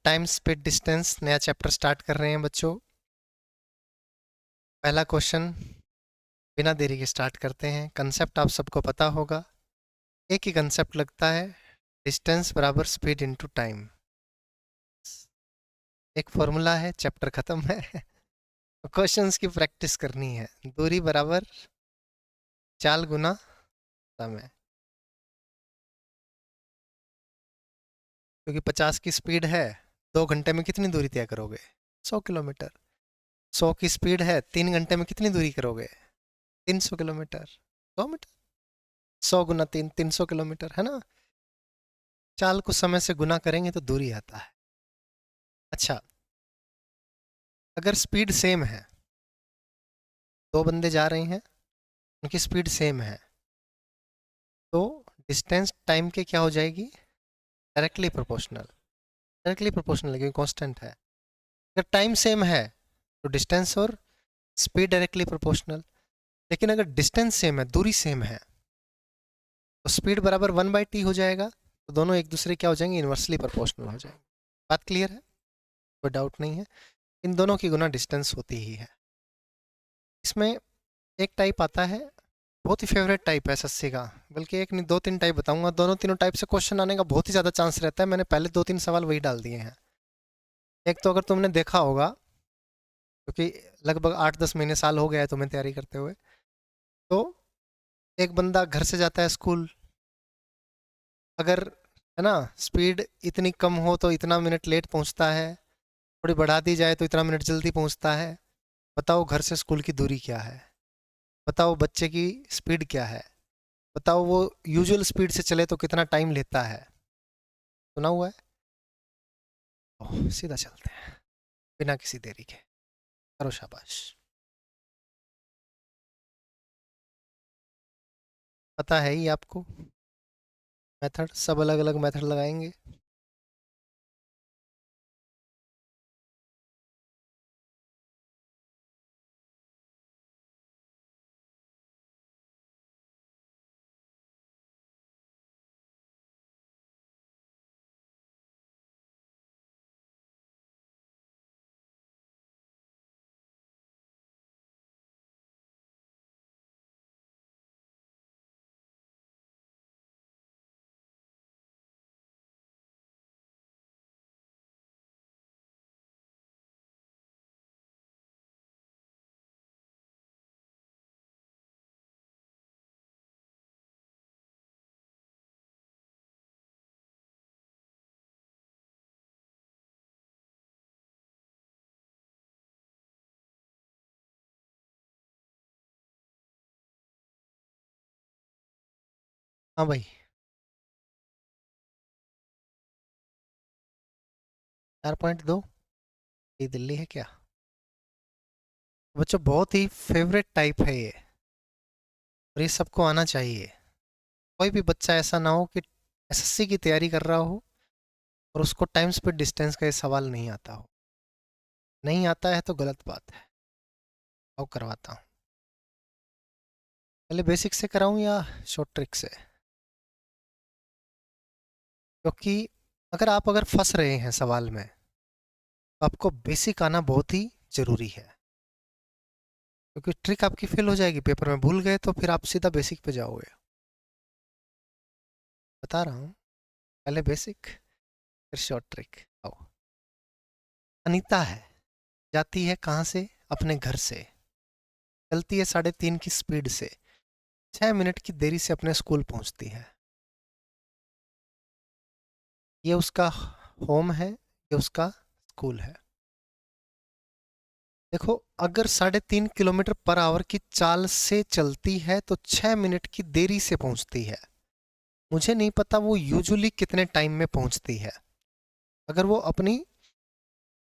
Time speed distance नया chapter start कर रहे हैं बच्चों। पहला क्वेश्चन बिना देरी के स्टार्ट करते हैं। कंसेप्ट आप सबको पता होगा, एक ही कंसेप्ट लगता है, डिस्टेंस बराबर स्पीड इनटू टाइम। एक फॉर्मूला है, चैप्टर खत्म है। क्वेश्चंस की प्रैक्टिस करनी है। दूरी बराबर चाल गुना समय, क्योंकि 50 की स्पीड है, 2 घंटे में कितनी दूरी तय करोगे? 100 किलोमीटर। 100 की स्पीड है, 3 घंटे में कितनी दूरी करोगे? 300 किलोमीटर। 100 मीटर, 100 गुना 3, 300 किलोमीटर, है ना। चाल को समय से गुना करेंगे तो दूरी आता है। अच्छा, अगर स्पीड सेम है, दो बंदे जा रहे हैं, उनकी स्पीड सेम है, तो डिस्टेंस टाइम के क्या हो जाएगी? Directly proportional. डायरेक्टली प्रोपोर्शनल क्योंकि कांस्टेंट है। अगर टाइम सेम है तो डिस्टेंस और स्पीड डायरेक्टली प्रोपोर्शनल। लेकिन अगर डिस्टेंस सेम है, दूरी सेम है, तो स्पीड बराबर 1/t हो जाएगा, तो दोनों एक दूसरे क्या हो जाएंगे? इन्वर्सली प्रोपोर्शनल हो जाएंगे। बात क्लियर है? कोई डाउट नहीं है। इन दोनों की गुना डिस्टेंस होती ही है। इसमें एक टाइप आता है, बहुत ही फेवरेट टाइप है एसएससी का, बल्कि एक नहीं 2-3 टाइप बताऊंगा। दोनों तीनों टाइप से क्वेश्चन आने का बहुत ही ज़्यादा चांस रहता है। मैंने पहले 2-3 सवाल वही डाल दिए हैं। एक तो अगर तुमने देखा होगा, क्योंकि लगभग 8-10 महीने साल हो गया है तुम्हें तैयारी करते हुए, तो एक बंदा घर से जाता है स्कूल, अगर है ना स्पीड इतनी कम हो तो इतना मिनट लेट पहुंचता है, थोड़ी बढ़ा दी जाए तो इतना मिनट जल्दी पहुंचता है। बताओ घर से स्कूल की दूरी क्या है? बताओ बच्चे की स्पीड क्या है? बताओ वो यूजुअल स्पीड से चले तो कितना टाइम लेता है? सुना हुआ है? सीधा चलते हैं बिना किसी देरी के। करो शाबाश। पता है ही आपको मेथड, सब अलग अलग मेथड लगाएंगे। हाँ भाई, 4.2 ये दिल्ली है क्या? बच्चों बहुत ही फेवरेट टाइप है ये, और ये सबको आना चाहिए। कोई भी बच्चा ऐसा ना हो कि एसएससी की तैयारी कर रहा हो और उसको टाइम स्पीड डिस्टेंस का ये सवाल नहीं आता हो। नहीं आता है तो गलत बात है। आओ करवाता हूँ। पहले बेसिक से कराऊं या शॉर्ट ट्रिक से? क्योंकि अगर फंस रहे हैं सवाल में, तो आपको बेसिक आना बहुत ही जरूरी है। क्योंकि ट्रिक आपकी फेल हो जाएगी, पेपर में भूल गए तो फिर आप सीधा बेसिक पे जाओगे। बता रहा हूँ, पहले बेसिक फिर शॉर्ट ट्रिक। आओ। अनीता है, जाती है कहाँ से? अपने घर से। चलती है 3.5 की स्पीड से, 6 मिनट की देरी से अपने स्कूल पहुंचती है। ये उसका होम है, ये उसका स्कूल है। देखो, अगर 3.5 किलोमीटर पर आवर की चाल से चलती है तो 6 मिनट की देरी से पहुंचती है। मुझे नहीं पता वो यूजुअली कितने टाइम में पहुंचती है। अगर वो अपनी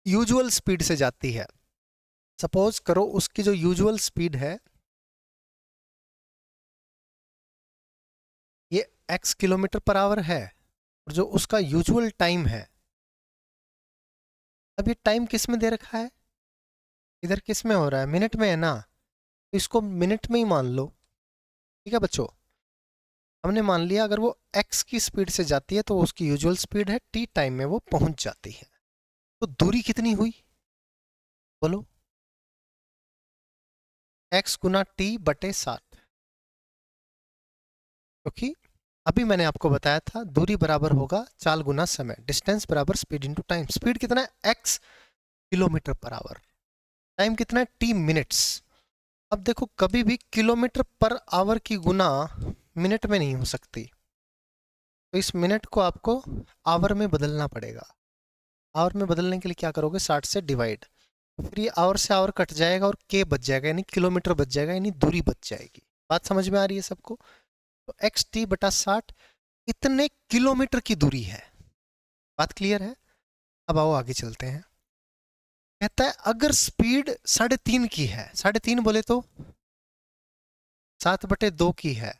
यूजुअल स्पीड से जाती है, सपोज करो उसकी जो यूजुअल स्पीड है ये x किलोमीटर पर आवर है, और जो उसका यूजुअल टाइम है, अब ये टाइम किस में दे रखा है? इधर किस में हो रहा है? मिनट में है ना, तो इसको मिनट में ही मान लो। ठीक है बच्चों, हमने मान लिया अगर वो x की स्पीड से जाती है तो उसकी यूजुअल स्पीड है, t टाइम में वो पहुंच जाती है। तो दूरी कितनी हुई बोलो? x गुना t बटे 7, क्योंकि अभी मैंने आपको बताया था दूरी बराबर होगा चाल गुना समय, डिस्टेंस बराबर स्पीड इंटू टाइम। स्पीड कितना है? x kilometre per our, time कितना है? t minutes. अब देखो कभी भी किलोमीटर पर आवर की गुना मिनट में नहीं हो सकती, तो इस मिनट को आपको आवर में बदलना पड़ेगा। आवर में बदलने के लिए क्या करोगे? 60 से डिवाइड, फिर ये आवर से आवर कट जाएगा और के बच जाएगा, यानी किलोमीटर बच जाएगा, यानी दूरी बच जाएगी। बात समझ में आ रही है सबको? तो एक्स टी बटा 60 इतने किलोमीटर की दूरी है। बात क्लियर है? अब आओ आगे चलते हैं। कहता है अगर स्पीड 3.5 की है, 3.5 बोले तो 7/2 की है,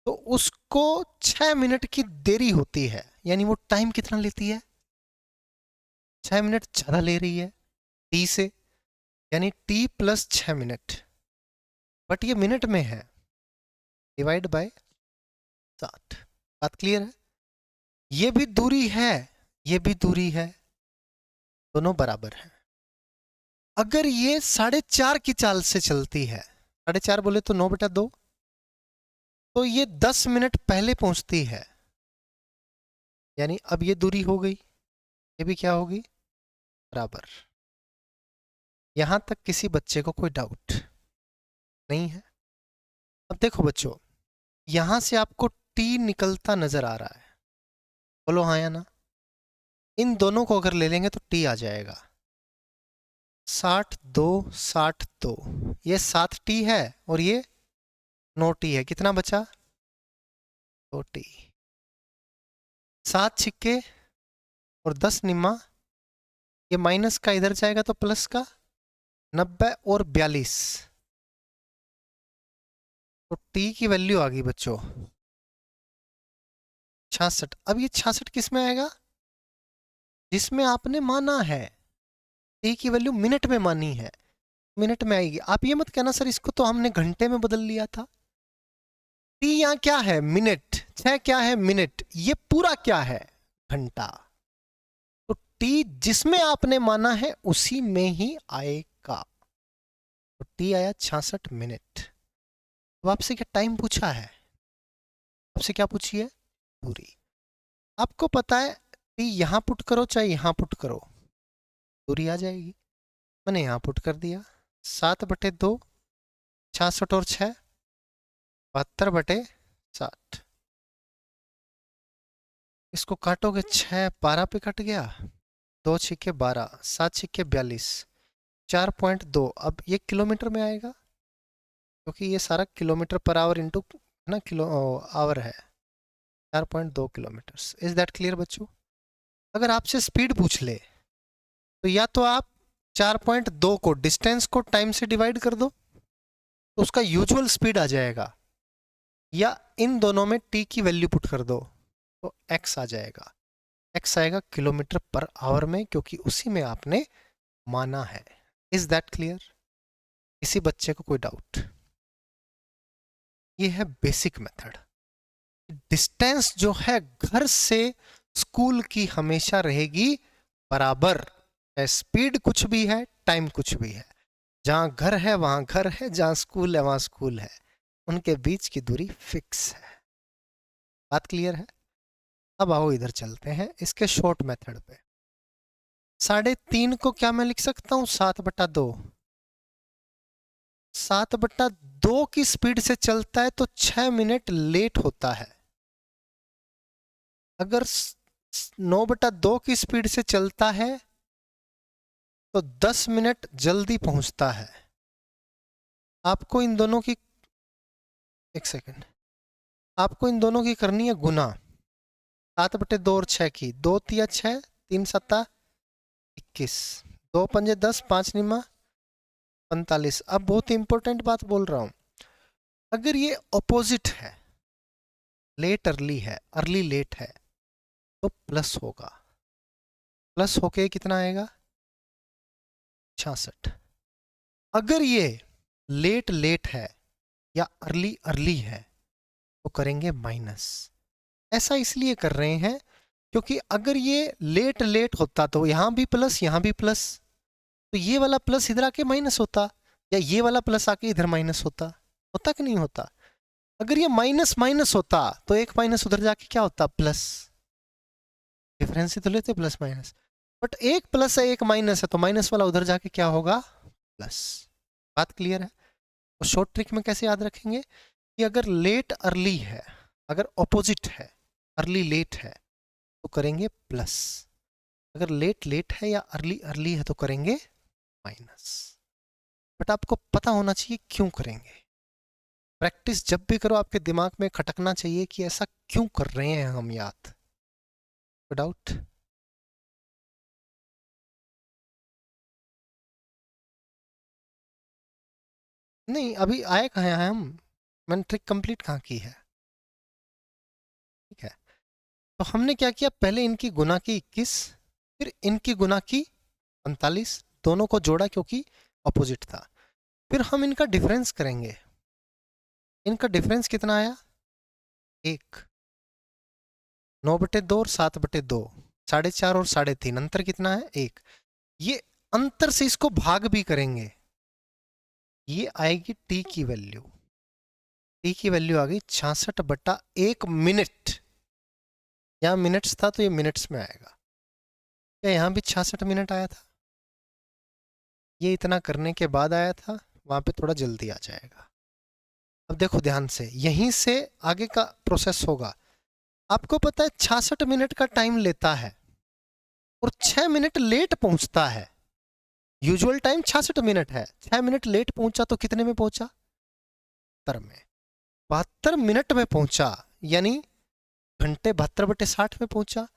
तो उसको 6 मिनट की देरी होती है, यानी वो टाइम कितना लेती है? 6 मिनट ज्यादा ले रही है टी से, यानी टी प्लस 6 मिनट, बट ये मिनट में है, डिवाइड बाय 7। बात क्लियर है? ये भी दूरी है, ये भी दूरी है, दोनों बराबर है। अगर ये 4.5 की चाल से चलती है, 4.5 बोले तो 9/2, तो ये 10 मिनट पहले पहुंचती है, यानी अब ये दूरी हो गई, ये भी क्या होगी? बराबर। यहां तक किसी बच्चे को कोई डाउट नहीं है? अब देखो बच्चों, यहां से आपको टी निकलता नजर आ रहा है, बोलो हाँ या ना? इन दोनों को अगर ले लेंगे तो टी आ जाएगा 62, ये 7t है और ये 9t है, कितना बचा? 2t। 7 छिक्के और 10 निम्मा, ये माइनस का इधर जाएगा तो प्लस का, 90 और 42, तो t की वैल्यू आ गई बच्चों 66। अब ये 66 किस में आएगा? जिसमें आपने माना है, t की वैल्यू मिनट में मानी है, मिनट में आएगी। आप ये मत कहना सर इसको तो हमने घंटे में बदल लिया था। t यहाँ क्या है? मिनट। 6 क्या है? मिनट। ये पूरा क्या है? घंटा। तो t जिसमें आपने माना है उसी में ही आएगा, तो t आया 66 मिनट। अब आपसे क्या टाइम पूछा है? आपसे क्या पूछी है? दूरी। आपको पता है t यहां पुट करो चाहे यहां पुट करो, दूरी आ जाएगी। मैंने यहां पुट कर दिया, 7/2, 66 और 6, 72/60। इसको काटोगे 6 12 पे कट गया, 2 छिक्के 12, 7 छिक्के 42, 4.2। अब ये किलोमीटर में आएगा, क्योंकि ये सारा किलोमीटर पर आवर इंटू ना किलो आवर है, 4.2 किलोमीटर। इज दैट क्लियर बच्चों? अगर आपसे स्पीड पूछ ले तो या तो आप 4.2 को डिस्टेंस को टाइम से डिवाइड कर दो तो उसका यूजुअल स्पीड आ जाएगा, या इन दोनों में t की वैल्यू पुट कर दो तो x आ जाएगा। x आएगा किलोमीटर पर आवर में, क्योंकि उसी में आपने माना है। Is that clear? किसी बच्चे को कोई डाउट? ये है बेसिक मेथड। डिस्टेंस जो है घर से स्कूल की हमेशा रहेगी बराबर, स्पीड कुछ भी है टाइम कुछ भी है, जहां घर है वहां घर है, जहां स्कूल है वहां स्कूल है, उनके बीच की दूरी फिक्स है। बात क्लियर है? अब आओ इधर चलते हैं इसके शॉर्ट मेथड पे। 3.5 को क्या मैं लिख सकता हूं? 7/2। 7/2 की स्पीड से चलता है तो 6 मिनट लेट होता है। अगर 9/2 की स्पीड से चलता है तो 10 मिनट जल्दी पहुंचता है। आपको इन दोनों की, एक सेकंड, आपको इन दोनों की करनी है गुना, 7/2 और 6 की, 2 तिया 6, 3 7 21, 2 पंजे 10, 5 निमा 45। अब बहुत इंपॉर्टेंट बात बोल रहा हूं, अगर ये ऑपोजिट है, लेट अर्ली है, अर्ली लेट है, तो प्लस होगा, प्लस होके कितना आएगा? 66। अगर ये लेट लेट है या अर्ली अर्ली है तो करेंगे माइनस। ऐसा इसलिए कर रहे हैं क्योंकि अगर ये लेट लेट होता तो यहाँ भी प्लस यहाँ भी प्लस, तो ये वाला प्लस इधर आके माइनस होता, या ये वाला प्लस आके इधर माइनस होता। होता कि नहीं होता? अगर ये माइनस माइनस होता तो एक माइनस उधर जाके क्या होता, प्लस। डिफरेंस ही तो लेते प्लस माइनस, बट एक प्लस है एक माइनस है, तो माइनस वाला उधर जाके क्या होगा, प्लस। बात क्लियर है? तो शॉर्ट ट्रिक में कैसे याद रखेंगे कि अगर लेट अर्ली है, अगर ऑपोजिट है, अर्ली लेट है तो करेंगे प्लस, अगर लेट लेट है या अर्ली अर्ली है तो करेंगे माइनस। बट आपको पता होना चाहिए क्यों करेंगे। प्रैक्टिस जब भी करो आपके दिमाग में खटकना चाहिए कि ऐसा क्यों कर रहे हैं हम, याद। डाउट? नहीं, अभी आए कहाँ हैं हम, मैंने ट्रिक कंप्लीट कहाँ की है। ठीक है, तो हमने क्या किया, पहले इनकी गुना की 21, फिर इनकी गुना की 45, दोनों को जोड़ा क्योंकि अपोजिट था। फिर हम इनका डिफरेंस करेंगे। इनका डिफरेंस कितना आया, 1। 9/2 और 7/2, 4.5 और 3.5, अंतर कितना है, 1। ये अंतर से इसको भाग भी करेंगे, ये आएगी टी की वैल्यू। टी की वैल्यू आ गई 66/1 मिनट। यहाँ मिनट्स था तो ये मिनट्स में आएगा। क्या यहाँ भी 66 मिनट आया था? ये इतना करने के बाद आया था, वहां पे थोड़ा जल्दी आ जाएगा। अब देखो ध्यान से, यहीं से आगे का प्रोसेस होगा। आपको पता है 66 मिनट का टाइम लेता है और 6 मिनट लेट पहुंचता है। यूजुअल टाइम 66 मिनट है, 6 मिनट लेट पहुंचा तो कितने में पहुंचा, 72 में। 72 मिनट में पहुंचा, यानी घंटे 72/60 में पहुंचा।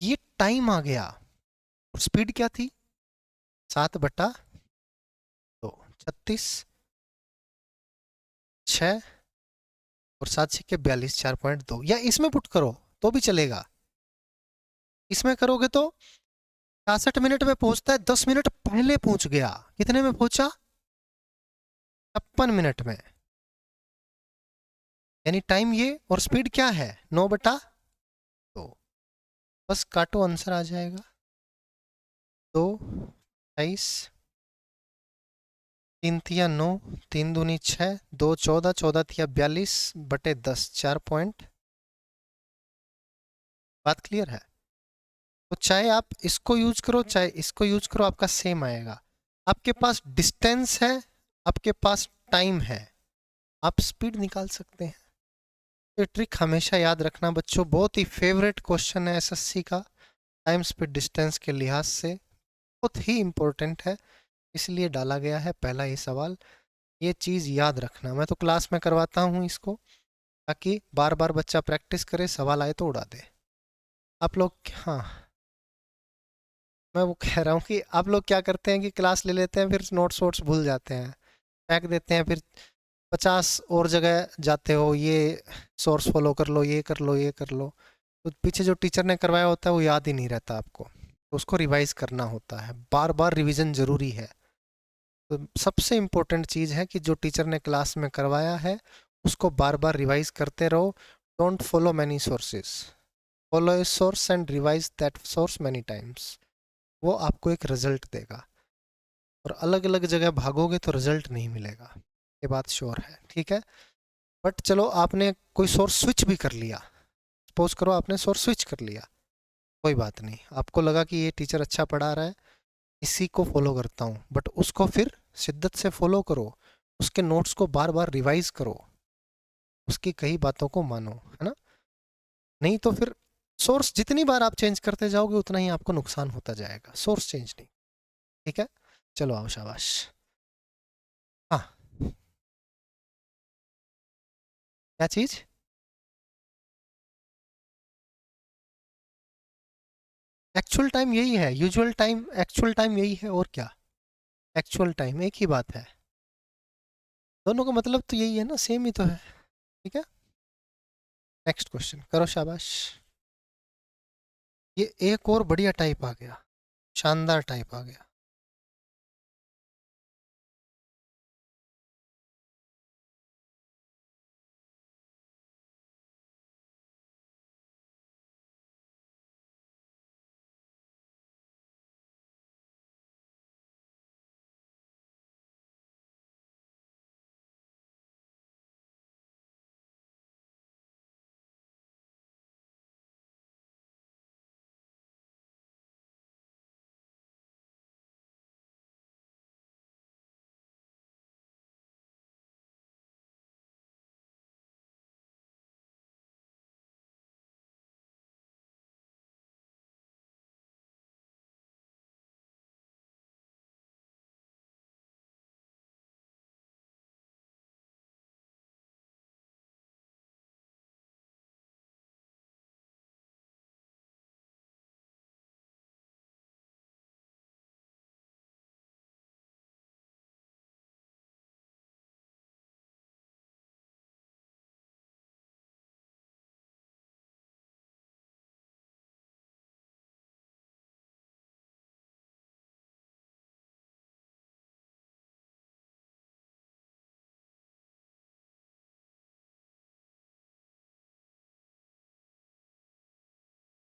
ये टाइम आ गया और स्पीड क्या थी, 7/2, 36, 6 और 7 6 42, 4.2, या इसमें पुट करो तो भी चलेगा। इसमें करोगे तो 66 मिनट में पहुंचता है, 10 मिनट पहले पहुंच गया, कितने में पहुंचा, 56 मिनट में। यानी टाइम ये और स्पीड क्या है, 9/2। बस काटो, आंसर आ जाएगा 2, 28, 3 × 3 = 9, 3 × 2 = 6, 2 × 14, 14 × 42/10, 4 पॉइंट। बात क्लियर है? तो चाहे आप इसको यूज करो चाहे इसको यूज करो, आपका सेम आएगा। आपके पास डिस्टेंस है, आपके पास टाइम है, आप स्पीड निकाल सकते हैं। ये ट्रिक हमेशा याद रखना बच्चों, बहुत ही फेवरेट क्वेश्चन है एसएससी का, टाइम स्पीड डिस्टेंस के लिहाज से बहुत ही इंपॉर्टेंट है, इसलिए डाला गया है पहला ही सवाल। ये चीज़ याद रखना, मैं तो क्लास में करवाता हूँ इसको, ताकि बार बार बच्चा प्रैक्टिस करे, सवाल आए तो उड़ा दे। आप लोग, हाँ, मैं वो कह रहा हूँ कि आप लोग क्या करते हैं कि क्लास ले लेते हैं, फिर नोट्स वोट्स भूल जाते हैं, फेंक देते हैं, फिर 50 और जगह जाते हो, ये सोर्स फॉलो कर लो, ये कर लो, ये कर लो, तो पीछे जो टीचर ने करवाया होता है वो याद ही नहीं रहता आपको, तो उसको रिवाइज करना होता है, बार बार रिवीजन जरूरी है। तो सबसे इम्पोर्टेंट चीज़ है कि जो टीचर ने क्लास में करवाया है उसको बार बार रिवाइज करते रहो। Don't follow many sources, follow a source and revise that source many times, वो आपको एक रिजल्ट देगा। और अलग अलग जगह भागोगे तो रिजल्ट नहीं मिलेगा, ये बात श्योर है, ठीक है। बट चलो, आपने कोई सोर्स स्विच भी कर लिया, सपोज करो आपने सोर्स स्विच कर लिया, कोई बात नहीं, आपको लगा कि ये टीचर अच्छा पढ़ा रहा है, इसी को फॉलो करता हूँ, बट उसको फिर शिद्दत से फॉलो करो, उसके नोट्स को बार बार रिवाइज करो, उसकी कई बातों को मानो, है ना। नहीं तो फिर सोर्स जितनी बार आप चेंज करते जाओगे उतना ही आपको नुकसान होता जाएगा, सोर्स चेंज नहीं। ठीक है, चलो आओ, शाबाश। हाँ, क्या चीज? एक्चुअल टाइम यही है, यूजुअल टाइम एक्चुअल टाइम यही है, और क्या। एक्चुअल टाइम एक ही बात है, दोनों का मतलब तो यही है ना, सेम ही तो है। ठीक है, नेक्स्ट क्वेश्चन करो, शाबाश। ये एक और बढ़िया टाइप आ गया, शानदार टाइप आ गया।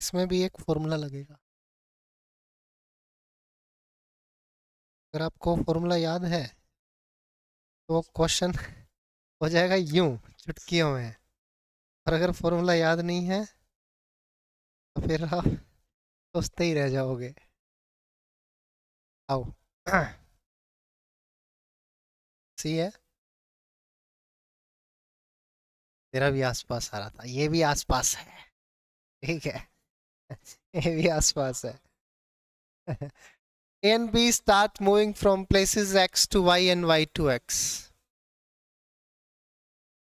इसमें भी एक फॉर्मूला लगेगा। अगर आपको फॉर्मूला याद है तो क्वेश्चन हो जाएगा यूं, चुटकियों में। और अगर फॉर्मूला याद नहीं है तो फिर आप सोचते ही रह जाओगे। आओ। सी है। तेरा भी आसपास आ रहा था, ये भी आसपास है। ठीक है। ये भी आसपास है। A and B start moving from places X to Y and Y to X.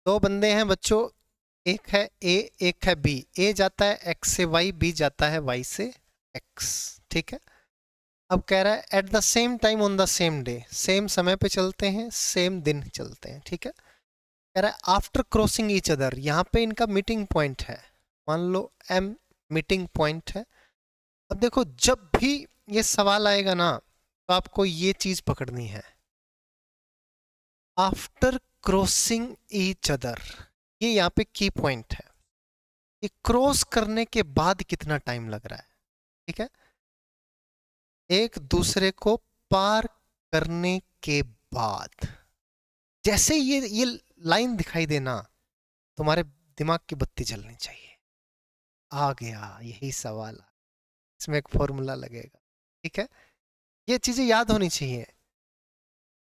दो बंदे हैं बच्चों, एक है A, एक है B। A जाता है X से Y, B जाता है Y से X। ठीक है। अब कह रहा है at the same time on the same day, same समय पे चलते हैं, सेम दिन चलते हैं। ठीक है। कह रहा है आफ्टर क्रॉसिंग ईच अदर, यहाँ पे इनका मीटिंग पॉइंट है, मान लो M मीटिंग पॉइंट है। अब देखो जब भी ये सवाल आएगा ना तो आपको ये चीज पकड़नी है, आफ्टर क्रॉसिंग ईच अदर। ये यहाँ पे की पॉइंट है, ये क्रॉस करने के बाद कितना टाइम लग रहा है। ठीक है। एक दूसरे को पार करने के बाद जैसे ये लाइन दिखाई देना, तुम्हारे दिमाग की बत्ती जलनी चाहिए। आ गया, यही सवाल। इसमें एक फॉर्मूला लगेगा। ठीक है। ये चीजें याद होनी चाहिए।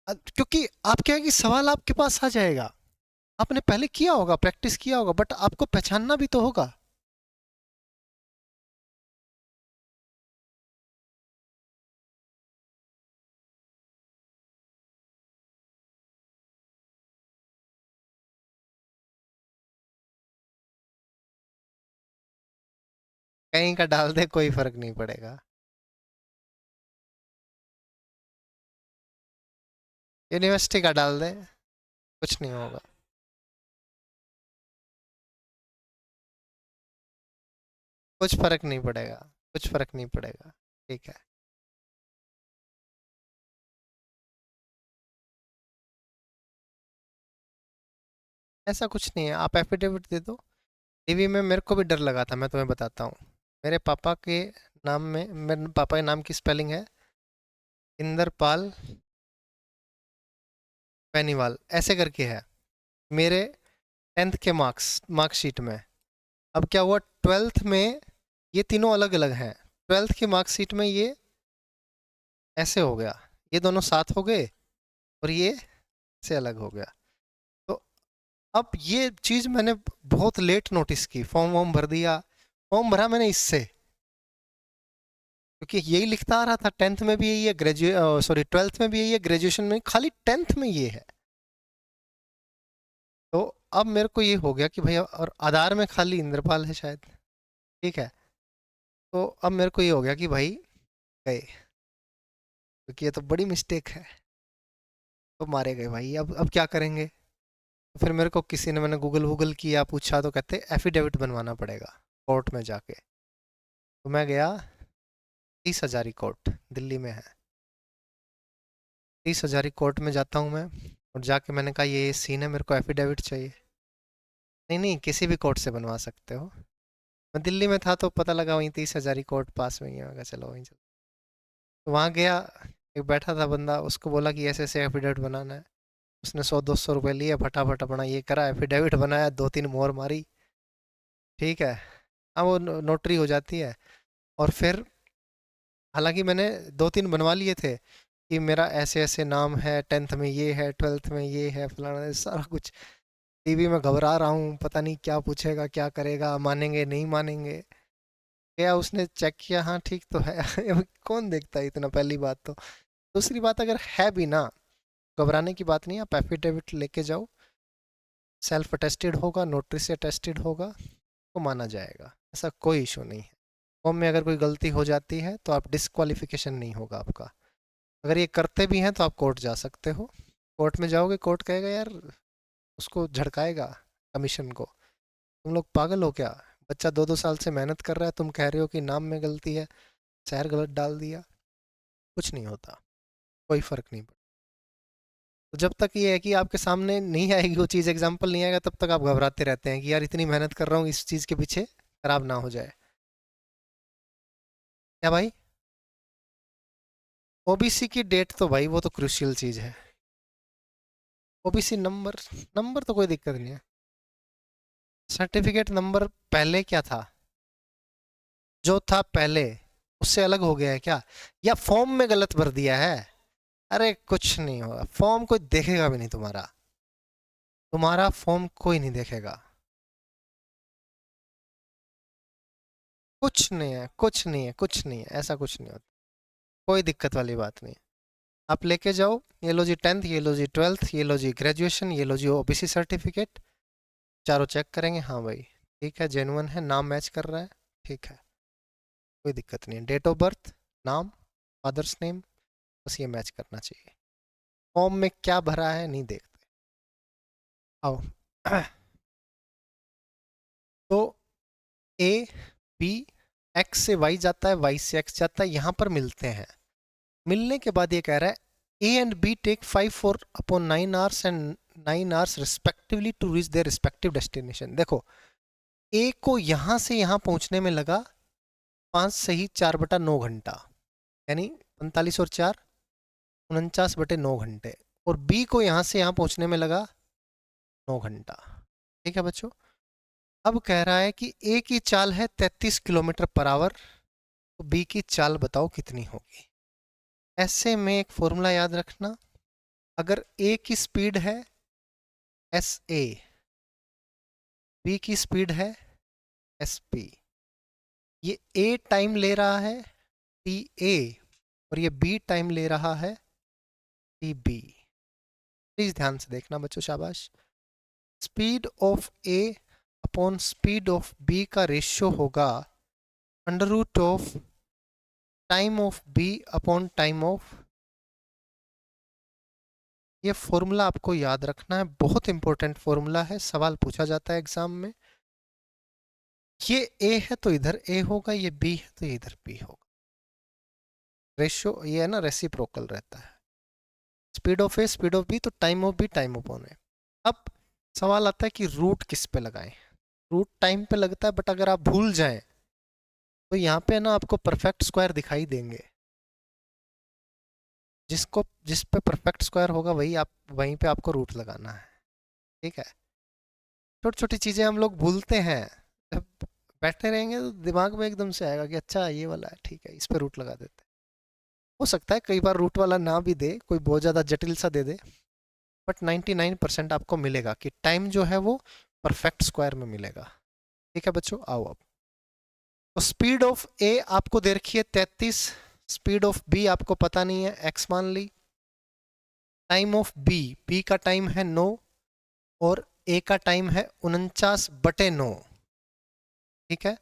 क्योंकि आप क्या है कि सवाल आपके पास आ जाएगा, आपने पहले किया होगा, प्रैक्टिस किया होगा, बट आपको पहचानना भी तो होगा। कहीं का डाल दे कोई फर्क नहीं पड़ेगा। यूनिवर्सिटी का डाल दे, कुछ नहीं होगा। कुछ फर्क नहीं पड़ेगा, कुछ फर्क नहीं पड़ेगा। ठीक है। ऐसा कुछ नहीं है, आप एफिडेविट दे दो। टीवी में मेरे को भी डर लगा था, मैं तुम्हें बताता हूँ। मेरे पापा के नाम में, मेरे पापा के नाम की स्पेलिंग है इंदरपाल बेनीवाल, ऐसे करके है मेरे 10th के मार्कशीट में। अब क्या हुआ, 12th में ये तीनों अलग अलग हैं। 12th की मार्कशीट में ये ऐसे हो गया, ये दोनों साथ हो गए और ये से अलग हो गया। तो अब ये चीज मैंने बहुत लेट नोटिस की, फॉर्म वॉर्म भर दिया, फॉर्म भरा मैंने इससे, क्योंकि यही लिखता आ रहा था। 10th में भी यही है, ग्रेजुएट सॉरी 12th में भी यही है, ग्रेजुएशन में खाली 10th में ये है। तो अब मेरे को ये हो गया कि भैया, और आधार में खाली इंद्रपाल है शायद। ठीक है। तो अब मेरे को ये हो गया कि भाई गए, क्योंकि ये तो बड़ी मिस्टेक है। तो मारे गए भाई, अब क्या करेंगे। तो फिर मेरे को किसी ने, मैंने गूगल वूगल किया, पूछा, तो कहते एफिडेविट बनवाना पड़ेगा कोर्ट में जाके। तो मैं गया, 30 हजारी कोर्ट दिल्ली में है। 30 हजारी कोर्ट में जाता हूँ मैं, और जाके मैंने कहा ये सीन है, मेरे को एफिडेविट चाहिए। नहीं नहीं, किसी भी कोर्ट से बनवा सकते हो। मैं दिल्ली में था तो पता लगा वहीं 30 हजारी कोर्ट पास में ही है, मैं कहा चलो वहीं चलो। तो वहाँ गया, एक बैठा था बंदा, उसको बोला कि ऐसे ऐसे एफिडेविट बनाना है। उसने 100-200 रुपये लिए, फटाफट अपना ये करा, एफिडेविट बनाया, 2-3 मोहर मारी। ठीक है। हाँ, वो नोटरी हो जाती है। और फिर हालांकि मैंने 2-3 बनवा लिए थे कि मेरा ऐसे ऐसे नाम है, 10th में ये है, 12th में ये है, फलाना सारा कुछ। टीवी में घबरा रहा हूँ, पता नहीं क्या पूछेगा, क्या करेगा, मानेंगे नहीं मानेंगे। गया, उसने चेक किया, हाँ ठीक तो है। अब कौन देखता है इतना, पहली बात तो। दूसरी बात, अगर है भी ना, घबराने की बात नहीं, आप एफिडेविट लेके जाओ, सेल्फ अटेस्टेड होगा, नोटरी से अटेस्टेड होगा, तो माना जाएगा, ऐसा कोई इशू नहीं है। फॉर्म में अगर कोई गलती हो जाती है तो आप डिस्क्वालिफिकेशन नहीं होगा आपका। अगर ये करते भी हैं तो आप कोर्ट जा सकते हो। कोर्ट में जाओगे, कोर्ट कहेगा यार, उसको झड़काएगा कमीशन को, तुम लोग पागल हो क्या, बच्चा 2-2 साल से मेहनत कर रहा है, तुम कह रहे हो कि नाम में गलती है, शहर गलत डाल दिया। कुछ नहीं होता, कोई फर्क नहीं पड़ता। तो जब तक ये है कि आपके सामने नहीं आएगी वो चीज़, एग्जाम्पल नहीं आएगा, तब तक आप घबराते रहते हैं कि यार इतनी मेहनत कर रहा हूँ इस चीज़ के पीछे, खराब ना हो जाए। क्या भाई? ओबीसी की डेट तो भाई वो तो क्रूशियल चीज है। ओबीसी नंबर, नंबर तो कोई दिक्कत नहीं है। सर्टिफिकेट नंबर पहले क्या था? जो था पहले उससे अलग हो गया है क्या? या फॉर्म में गलत भर दिया है? अरे कुछ नहीं होगा, फॉर्म कोई देखेगा भी नहीं तुम्हारा। तुम्हारा फॉर्म कोई नहीं देखेगा। कुछ नहीं है, कुछ नहीं है, कुछ नहीं है, ऐसा कुछ नहीं होता। कोई दिक्कत वाली बात नहीं है। आप लेके जाओ, ये लो जी 10th, ये लो जी 12th, ये लो जी ग्रेजुएशन, ये लो जी ओबीसी सर्टिफिकेट। चारों चेक करेंगे, हाँ भाई ठीक है, जेन्युइन है, नाम मैच कर रहा है, ठीक है, कोई दिक्कत नहीं है। डेट ऑफ बर्थ, नाम, फादर्स नेम, बस ये मैच करना चाहिए। फॉर्म में क्या भरा है नहीं देखते। आओ तो ए बी, एक्स से वाई जाता है, वाई से एक्स जाता है, यहां पर मिलते हैं। मिलने के बाद ये कह रहा है A and B take 5/4/9 hours and 9 hours respectively to reach their respective destination. देखो, ए को यहां से यहां पहुंचने में लगा 5 सही 4/9 घंटा, यानी 45 और 4 49/9 घंटे। और बी को यहां से यहां पहुंचने में लगा 9 घंटा। ठीक है बच्चों। अब कह रहा है कि ए की चाल है 33 किलोमीटर पर आवर, तो बी की चाल बताओ कितनी होगी। ऐसे में एक फॉर्मूला याद रखना, अगर ए की स्पीड है एस ए, बी की स्पीड है एस बी, ये ए टाइम ले रहा है टी ए, और ये बी टाइम ले रहा है टी बी। प्लीज ध्यान से देखना बच्चों, शाबाश। Speed of A upon speed of B का रेशियो होगा √ऑफ time of B upon time of. ये फॉर्मूला आपको याद रखना है, बहुत इंपॉर्टेंट फॉर्मूला है, सवाल पूछा जाता है एग्जाम में। ये ए है तो इधर ए होगा, ये बी है तो इधर बी होगा। रेशियो ये है ना, रेसिप्रोकल रहता है। Speed of A speed of B, तो time of B time of A. अब सवाल आता है कि रूट किस पे लगाएं। रूट टाइम पे लगता है, बट अगर आप भूल जाएं तो यहाँ पे ना आपको परफेक्ट स्क्वायर दिखाई देंगे। जिस पे परफेक्ट स्क्वायर होगा वही आप, वहीं पे आपको रूट लगाना है। ठीक है। छोटी छोटी चीजें हम लोग भूलते हैं, जब बैठे रहेंगे तो दिमाग में एकदम से आएगा कि अच्छा ये वाला है, ठीक है, इस पे रूट लगा देते हैं। हो सकता है कई बार रूट वाला ना भी दे, कोई बहुत ज़्यादा जटिल सा दे दे, बट 99% आपको मिलेगा कि टाइम जो है वो परफेक्ट स्क्वायर में मिलेगा। ठीक है बच्चों, आओ अब। तो स्पीड ऑफ ए आपको दे रखी है 33, स्पीड ऑफ बी आपको पता नहीं है, एक्स मान ली। टाइम ऑफ बी, बी का टाइम है 9 और ए का टाइम है 49/9। ठीक है,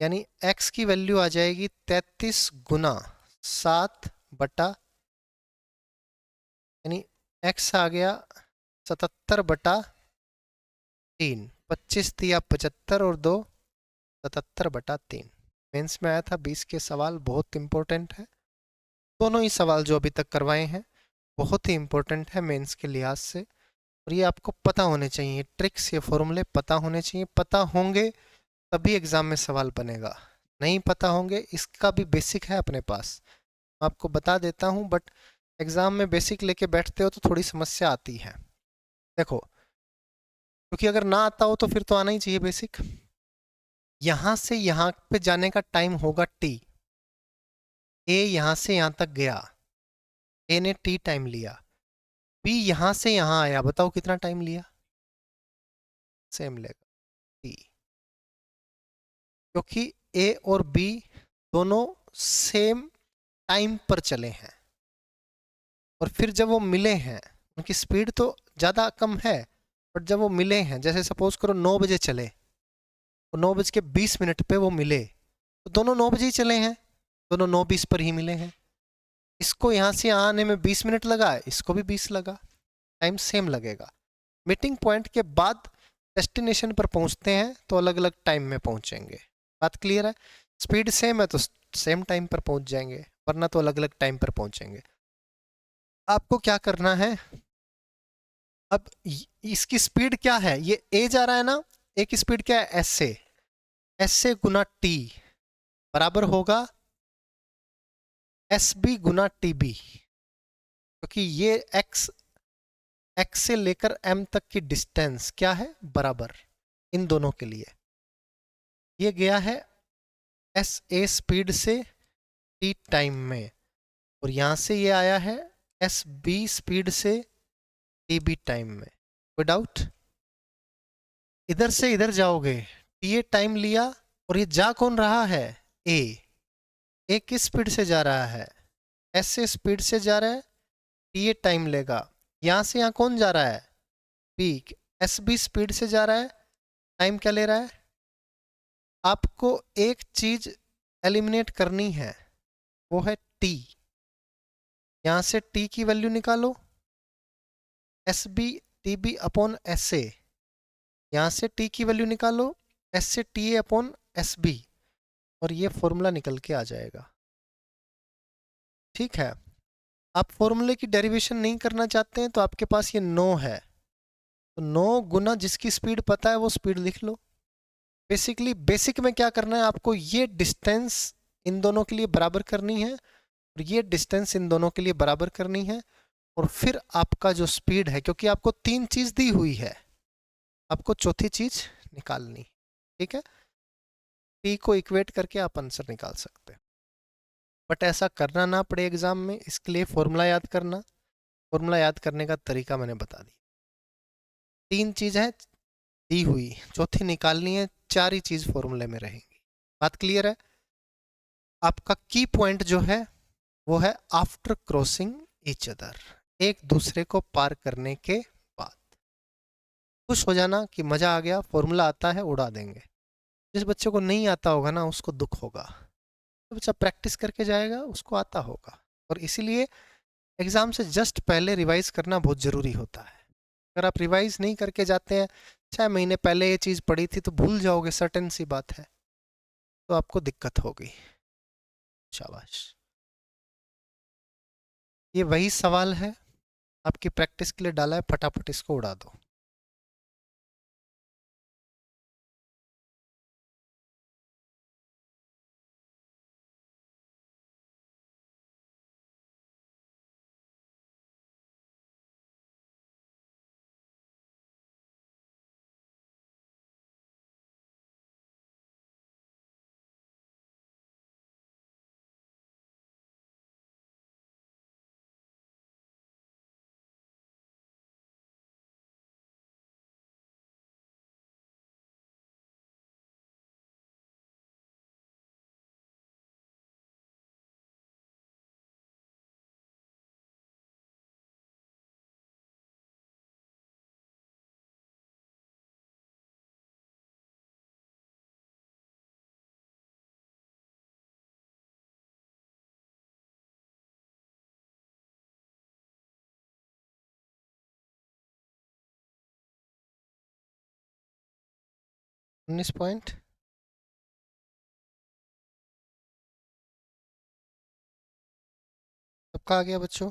यानी x की वैल्यू आ जाएगी 33 गुना 7/, यानी x आ गया 77/3। 25 दिया 75 और 2 77/3। मेंस में आया था 20 के सवाल, बहुत इंपॉर्टेंट है। दोनों ही सवाल जो अभी तक करवाए हैं बहुत ही इंपॉर्टेंट है मेंस के लिहाज से, और ये आपको पता होने चाहिए। ट्रिक्स, ये फॉर्मूले पता होने चाहिए, पता होंगे तभी एग्जाम में सवाल बनेगा। नहीं पता होंगे, इसका भी बेसिक है अपने पास, आपको बता देता हूँ, बट एग्जाम में बेसिक लेके बैठते हो तो थोड़ी समस्या आती है। देखो, क्योंकि अगर ना आता हो तो फिर तो आना ही चाहिए बेसिक। यहां से यहां पे जाने का टाइम होगा टी। ए यहां से यहां तक गया, ए ने टी टाइम लिया। बी यहां से यहां आया, बताओ कितना टाइम लिया? सेम लेगा टी, क्योंकि ए और बी दोनों सेम टाइम पर चले हैं। और फिर जब वो मिले हैं, उनकी स्पीड तो ज़्यादा कम है, बट जब वो मिले हैं, जैसे सपोज करो 9 बजे चले और 9:20 पे वो मिले, तो दोनों 9 बजे ही चले हैं, दोनों 9:20 पर ही मिले हैं। इसको यहाँ से यहाँ आने में 20 मिनट लगा, इसको भी 20 लगा, टाइम सेम लगेगा। मीटिंग पॉइंट के बाद डेस्टिनेशन पर पहुँचते हैं तो अलग अलग टाइम में पहुँचेंगे। बात क्लियर है? स्पीड सेम है तो सेम टाइम पर पहुँच जाएंगे, वरना तो अलग अलग टाइम पर पहुँचेंगे। आपको क्या करना है, अब इसकी स्पीड क्या है, ये ए जा रहा है ना, ए की स्पीड क्या है, एस से गुना टी बराबर होगा एस बी गुना टी बी, क्योंकि ये एक्स से लेकर एम तक की डिस्टेंस क्या है, बराबर इन दोनों के लिए। ये गया है एस ए स्पीड से टी टाइम में, और यहां से ये आया है एस बी स्पीड से टी बी टाइम में। कोई डाउट? इधर से इधर जाओगे, टी ए टाइम लिया, और ये जा कौन रहा है, ए। ए किस स्पीड से जा रहा है, एस से स्पीड से जा रहा है, टी ए टाइम लेगा। यहां से यहां कौन जा रहा है, बी। एस बी स्पीड से जा रहा है, टाइम क्या ले रहा है। आपको एक चीज एलिमिनेट करनी है, वो है टी। यहां से टी की वैल्यू निकालो, S B T B upon S A. यहां से टी की वैल्यू निकालो, एस से T A upon S B, और ये फॉर्मूला निकल के आ जाएगा। ठीक है, आप फॉर्मूले की डेरिवेशन नहीं करना चाहते हैं तो आपके पास ये 9 है, तो 9 गुना जिसकी स्पीड पता है वो स्पीड लिख लो। बेसिकली बेसिक में क्या करना है आपको, ये डिस्टेंस इन दोनों के लिए बराबर करनी है, और ये डिस्टेंस इन दोनों के लिए बराबर करनी है, और फिर आपका जो स्पीड है, क्योंकि आपको 3 चीज दी हुई है, आपको चौथी चीज निकालनी। ठीक है, टी को इक्वेट करके आप आंसर निकाल सकते हैं, बट ऐसा करना ना पड़े एग्जाम में, इसके लिए फॉर्मूला याद करना। फॉर्मूला याद करने का तरीका मैंने बता दिया। 3 चीज है दी हुई, चौथी निकालनी है, 4 ही चीज फॉर्मूले में रहेंगी। बात क्लियर है? आपका की पॉइंट जो है वो है आफ्टर क्रॉसिंग ईच अदर, एक दूसरे को पार करने के बाद। खुश हो जाना कि मजा आ गया, फॉर्मूला आता है उड़ा देंगे। जिस बच्चे को नहीं आता होगा ना उसको दुख होगा, तो बच्चा प्रैक्टिस करके जाएगा, उसको आता होगा। और इसीलिए एग्जाम से जस्ट पहले रिवाइज करना बहुत जरूरी होता है। अगर आप रिवाइज नहीं करके जाते हैं, 6 महीने पहले ये चीज पढ़ी थी, तो भूल जाओगे, सर्टेन सी बात है, तो आपको दिक्कत होगी। शाबाश। ये वही सवाल है, आपकी प्रैक्टिस के लिए डाला है, फटाफट इसको उड़ा दो। उन्नीस पॉइंट। सबका आ गया बच्चों?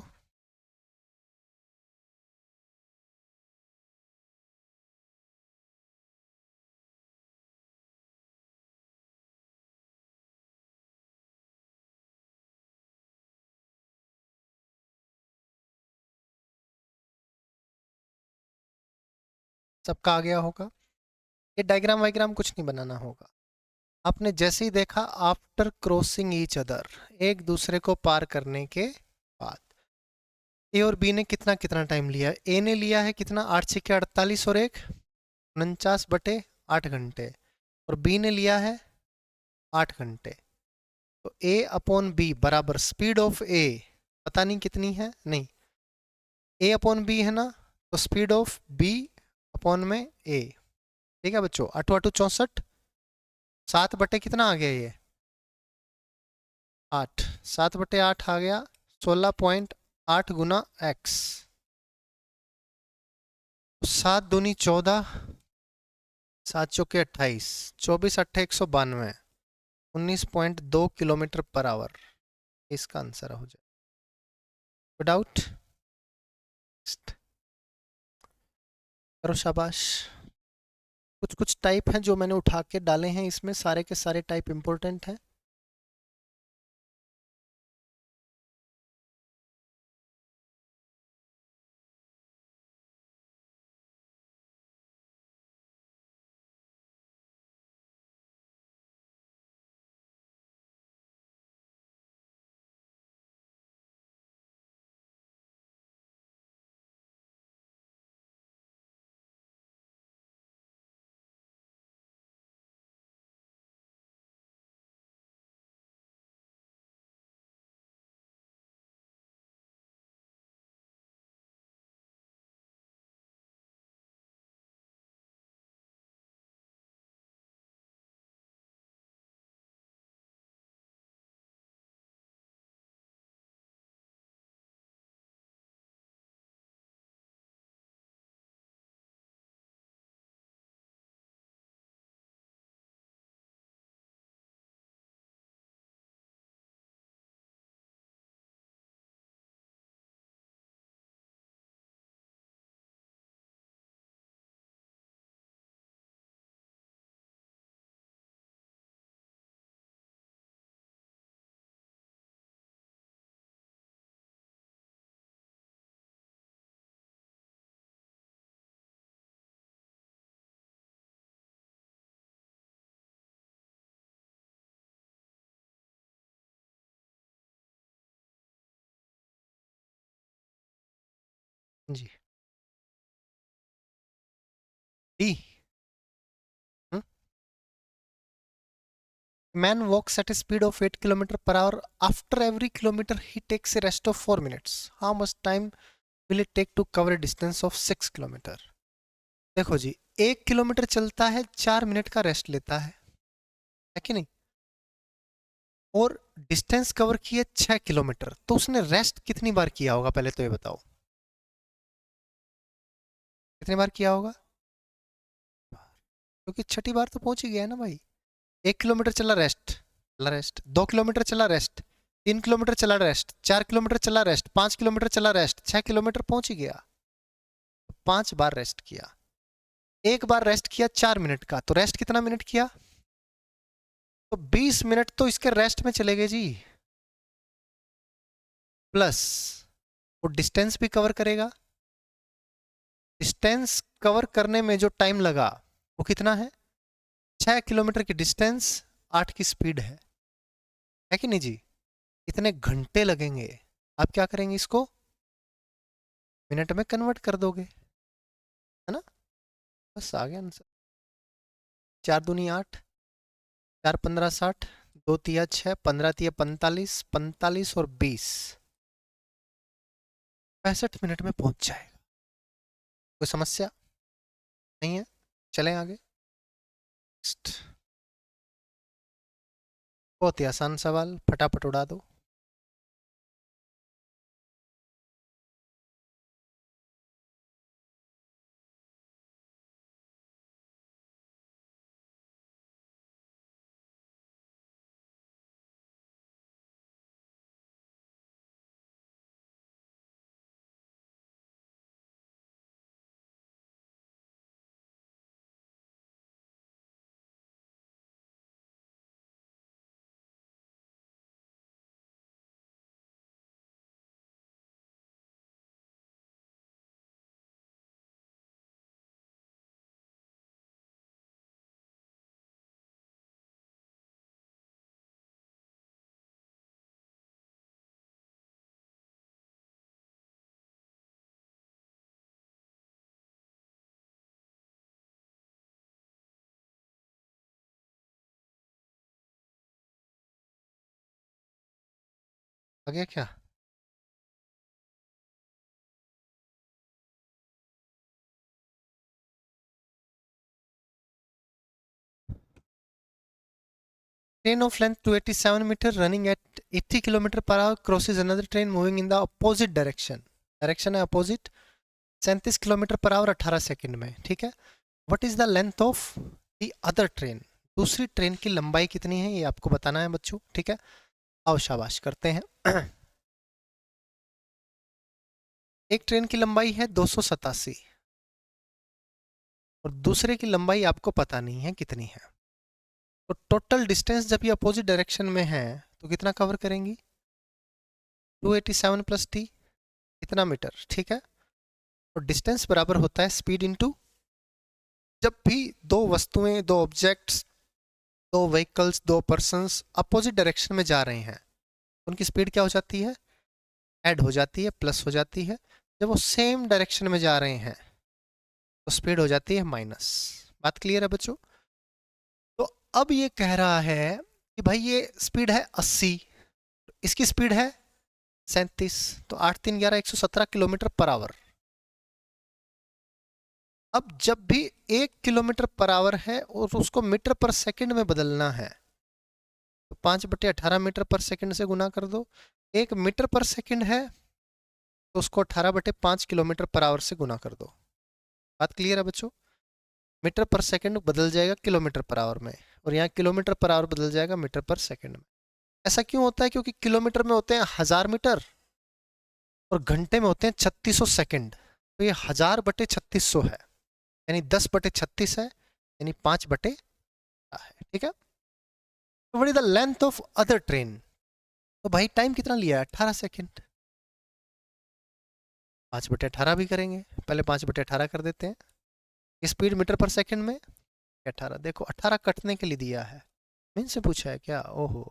सबका आ गया होगा। ये डायग्राम वाइग्राम कुछ नहीं बनाना होगा, आपने जैसे ही देखा आफ्टर क्रॉसिंग ईच अदर, एक दूसरे को पार करने के बाद। ए और बी ने कितना कितना टाइम लिया, ए ने लिया है कितना, 8 6 48, और 1 49/8 घंटे, और बी ने लिया है 8 घंटे। तो ए अपॉन बी बराबर स्पीड ऑफ ए, पता नहीं कितनी है, नहीं, ए अपॉन बी है ना, तो स्पीड ऑफ बी अपॉन में ए। ठीक है बच्चों, 8 8 64, 7 कितना आ गया ये, 8, 7/8 आ गया, 16.8 गुना एक्स, 7 दूनी 14, 7 चौके 28, 24 8 192, 19.2 किलोमीटर पर आवर, इसका आंसर हो जाए। डाउट? करो शाबाश। कुछ कुछ टाइप हैं जो मैंने उठा के डाले हैं इसमें, सारे के सारे टाइप इंपॉर्टेंट हैं। जी, D. Man walks at a speed of 8 kilometer per hour. After every kilometer, he takes a rest of 4 minutes. How much time will it take to cover a distance of 6 kilometer? देखो जी, 1 kilometre चलता है, 4 minute का rest लेता है कि नहीं? और distance cover किए 6 किलोमीटर, तो उसने रेस्ट कितनी बार किया होगा पहले तो ये बताओ, कितनी बार किया होगा? क्योंकि छठी बार तो पहुंच ही गया है ना भाई। 1 किलोमीटर चला, रेस्ट, चला रेस्ट, 2 किलोमीटर चला, रेस्ट, 3 किलोमीटर चला, रेस्ट, 4 किलोमीटर चला, रेस्ट, 5 किलोमीटर चला, रेस्ट, 6 किलोमीटर पहुंच ही गया। 5 बार रेस्ट किया। एक बार रेस्ट किया 4 मिनट का, तो रेस्ट कितना मिनट किया? तो 20 मिनट तो इसके रेस्ट में चले गए जी। प्लस वो डिस्टेंस भी कवर करेगा। डिस्टेंस कवर करने में जो टाइम लगा वो कितना है? 6 किलोमीटर की डिस्टेंस, 8 की स्पीड है कि नहीं जी? इतने घंटे लगेंगे। आप क्या करेंगे, इसको मिनट में कन्वर्ट कर दोगे, है ना? बस आ गया आंसर। 4 दूनी 8, 4 15 60, 2 तिया 6, 15 तिया 45, 45 और 20, 65 मिनट में पहुंच जाएगा। कोई समस्या नहीं है? चलें आगे। नेक्स्ट, बहुत ही आसान सवाल, फटाफट उड़ा दो। आ गया क्या? Train of length 287 meter running at 80 kilometer per hour crosses another train moving in the opposite direction. Direction है opposite. 37 kilometre per hour 18 second में, ठीक है। What is the length of the other train? दूसरी train की लंबाई कितनी है ये आपको बताना है बच्चों, ठीक है। आओ शाबाश करते हैं। एक ट्रेन की लंबाई है 287 और दूसरे की लंबाई आपको पता नहीं है कितनी है। तो टोटल डिस्टेंस जब ये अपोजिट डायरेक्शन में है तो कितना कवर करेंगी? 287 प्लस टी, कितना मीटर, ठीक है। और डिस्टेंस बराबर होता है स्पीड इनटू, जब भी दो वस्तुएं, दो ऑब्जेक्ट्स, दो व्हीकल्स, दो पर्सन्स अपोजिट डायरेक्शन में जा रहे हैं, उनकी स्पीड क्या हो जाती है? ऐड हो जाती है, प्लस हो जाती है। जब वो सेम डायरेक्शन में जा रहे हैं तो स्पीड हो जाती है माइनस। बात क्लियर है बच्चों? तो अब ये कह रहा है कि भाई ये स्पीड है 80, इसकी स्पीड है 37, तो 8 3 11 117 किलोमीटर पर आवर। अब जब भी 1 किलोमीटर पर आवर है और उसको मीटर पर सेकंड में बदलना है तो 5/18 मीटर पर सेकंड से गुना कर दो। 1 मीटर पर सेकंड है तो उसको 18/5 किलोमीटर पर आवर से गुना कर दो। बात क्लियर है बच्चों? मीटर पर सेकंड बदल जाएगा किलोमीटर पर आवर में, और यहाँ किलोमीटर पर आवर बदल जाएगा मीटर पर सेकंड में। ऐसा क्यों होता है? क्योंकि किलोमीटर में होते हैं 1000 मीटर और घंटे में होते हैं 3600 सेकंड। तो ये 1000/3600 है, यानी 10/36 है, यानी 5/, है, ठीक है। तो what is the length of other train? तो भाई टाइम कितना लिया है? 18 सेकंड। 5/18 भी करेंगे, पहले 5/18 कर देते हैं। स्पीड मीटर पर सेकंड में 18, देखो 18 कटने के लिए दिया है, मीन से पूछा है क्या? ओहो।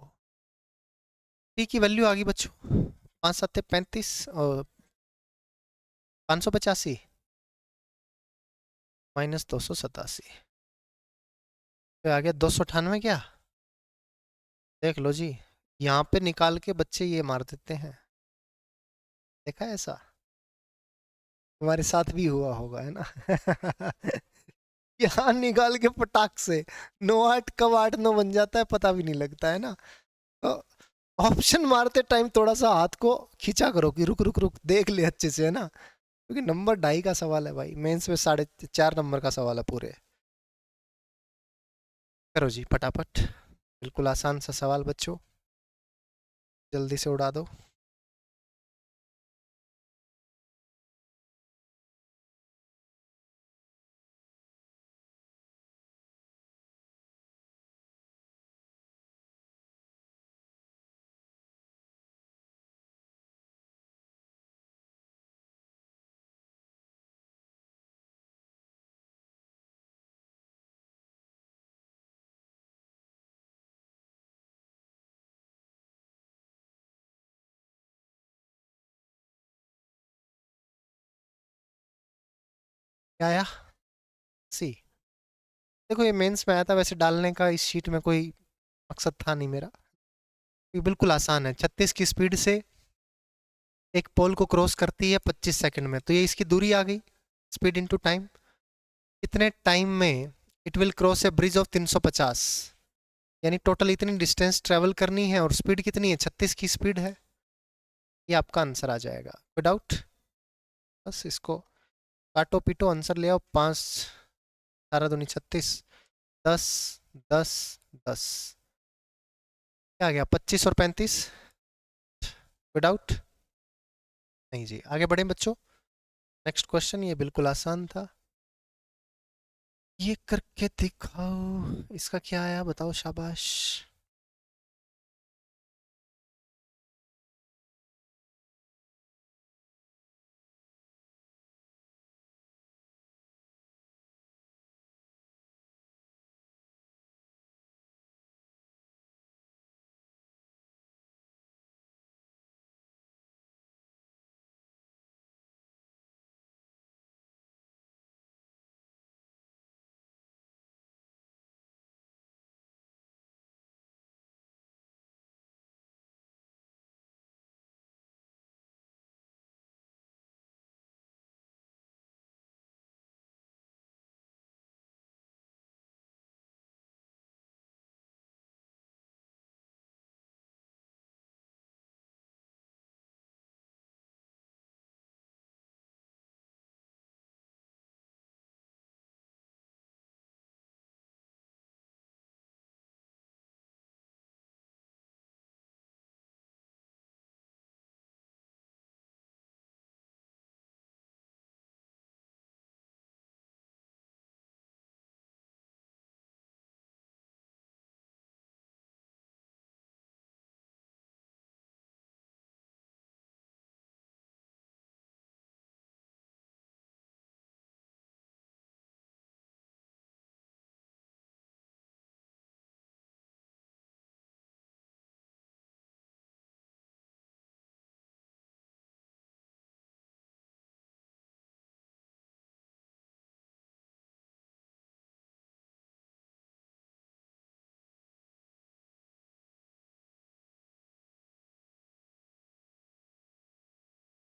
टी की वैल्यू आ गई बच्चों, 5 7 35 और 585 माइनस 287, तो आ गया 298 क्या? देख लो जी, यहाँ पे निकाल के बच्चे ये मार देते हैं, देखा है ऐसा? हमारे साथ भी हुआ होगा, है ना? यहाँ निकाल के पटाख से 9 8 कब 8 9 बन जाता है पता भी नहीं लगता, है ना? तो ऑप्शन मारते टाइम थोड़ा सा हाथ को खींचा करो कि रुक रुक रुक देख ले अच्छे से, है ना? क्योंकि नंबर 2.5 का सवाल है भाई, मेंस में 4.5 नंबर का सवाल है पूरे। करो जी फटाफट, बिल्कुल आसान सा सवाल बच्चों, जल्दी से उड़ा दो। क्या आया? सी। देखो ये मेंस में आया था, वैसे डालने का इस शीट में कोई मकसद था नहीं मेरा। ये बिल्कुल आसान है, 36 की स्पीड से एक पोल को क्रॉस करती है 25 सेकंड में, तो ये इसकी दूरी आ गई, स्पीड इनटू टाइम। कितने टाइम में it will cross A bridge of 350, यानी टोटल इतनी डिस्टेंस ट्रेवल करनी है और स्पीड कितनी है, 36 की स्पीड है। ये आपका आंसर आ जाएगा, कोई डाउट? बस इसको काटो पीटो आंसर ले आओ। 5 18 दूनी 36, 10 10 10, क्या आ गया? 25 और 35, कोई डाउट? नहीं जी, आगे बढ़े बच्चों। नेक्स्ट क्वेश्चन, ये बिल्कुल आसान था। ये करके दिखाओ, इसका क्या आया बताओ, शाबाश।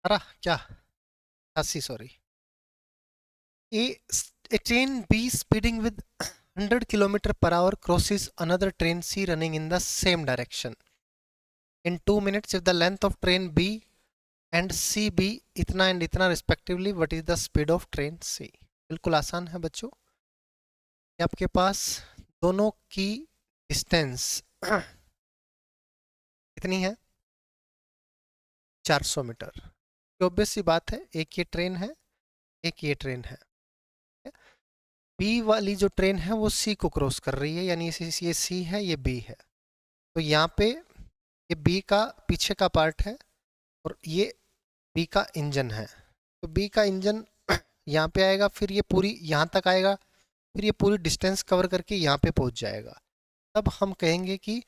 अरे क्या, 80 sorry. A, a train B speeding with 100 kilometer per hour crosses another train C running in the same direction. In 2 minutes, if the length of train B and C be इतना and इतना respectively, what is the speed of train C? बिल्कुल आसान है बच्चों। ये आपके पास दोनों की डिस्टेंस कितनी है? 400 मीटर। ऑब्वियस सी बात है, एक ये ट्रेन है, एक ये ट्रेन है। बी वाली जो ट्रेन है वो सी को क्रॉस कर रही है, यानी ये सी है, ये बी है। तो यहाँ पे ये बी का पीछे का पार्ट है और ये बी का इंजन है। तो बी का इंजन यहाँ पे आएगा, फिर ये पूरी यहाँ तक आएगा, फिर ये पूरी डिस्टेंस कवर करके यहाँ पे पहुँच जाएगा। तब हम कहेंगे कि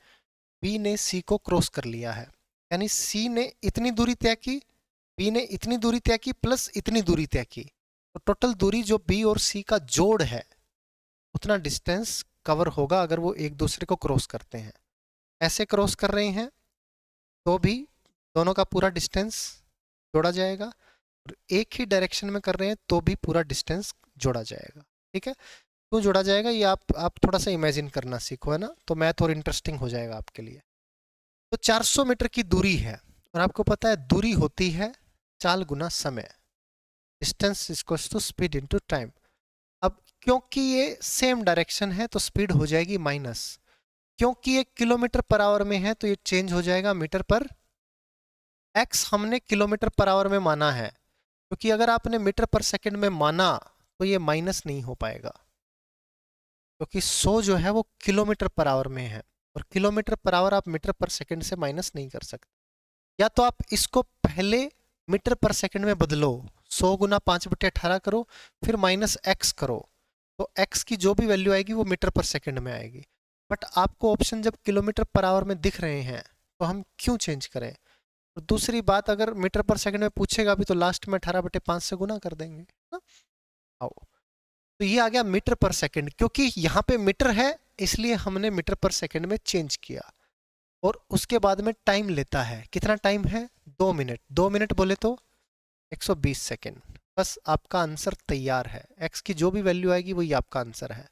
बी ने सी को क्रॉस कर लिया है, यानी सी ने इतनी दूरी तय की, बी ने इतनी दूरी तय की प्लस इतनी दूरी तय की, तो टोटल दूरी जो बी और सी का जोड़ है उतना डिस्टेंस कवर होगा अगर वो एक दूसरे को क्रॉस करते हैं। ऐसे क्रॉस कर रहे हैं तो भी दोनों का पूरा डिस्टेंस जोड़ा जाएगा, और एक ही डायरेक्शन में कर रहे हैं तो भी पूरा डिस्टेंस जोड़ा जाएगा। ठीक है, क्यों जोड़ा जाएगा ये आप थोड़ा सा इमेजिन करना सीखो, है ना, तो मैथ और इंटरेस्टिंग हो जाएगा आपके लिए। तो 400 मीटर की दूरी है और आपको पता है दूरी होती है चाल गुना समय, distance equals to speed into time. अब क्योंकि ये सेम डायरेक्शन है तो स्पीड हो जाएगी माइनस, क्योंकि ये किलोमीटर पर आवर में है तो ये चेंज हो जाएगा मीटर पर। एक्स हमने किलोमीटर पर आवर में माना है, क्योंकि अगर आपने मीटर पर सेकंड में माना तो ये माइनस नहीं हो पाएगा, क्योंकि 100 जो है वो किलोमीटर पर आवर में है और किलोमीटर पर आवर आप मीटर पर सेकंड से माइनस नहीं कर सकते। या तो आप इसको पहले मीटर पर सेकंड में बदलो, 100 गुना 5/18 करो, फिर माइनस एक्स करो, तो एक्स की जो भी वैल्यू आएगी वो मीटर पर सेकंड में आएगी। बट आपको ऑप्शन जब किलोमीटर पर आवर में दिख रहे हैं तो हम क्यों चेंज करें। और दूसरी बात, अगर मीटर पर सेकंड में पूछेगा भी तो लास्ट में 18/5 से गुना कर देंगे ना। आओ, तो ये आ गया मीटर पर सेकंड, क्योंकि यहाँ पे मीटर है इसलिए हमने मीटर पर सेकंड में चेंज किया। और उसके बाद में टाइम लेता है, कितना टाइम है, 2 मिनट। 2 मिनट बोले तो 120 सेकेंड। बस आपका आंसर तैयार है, एक्स की जो भी वैल्यू आएगी वही आपका आंसर है।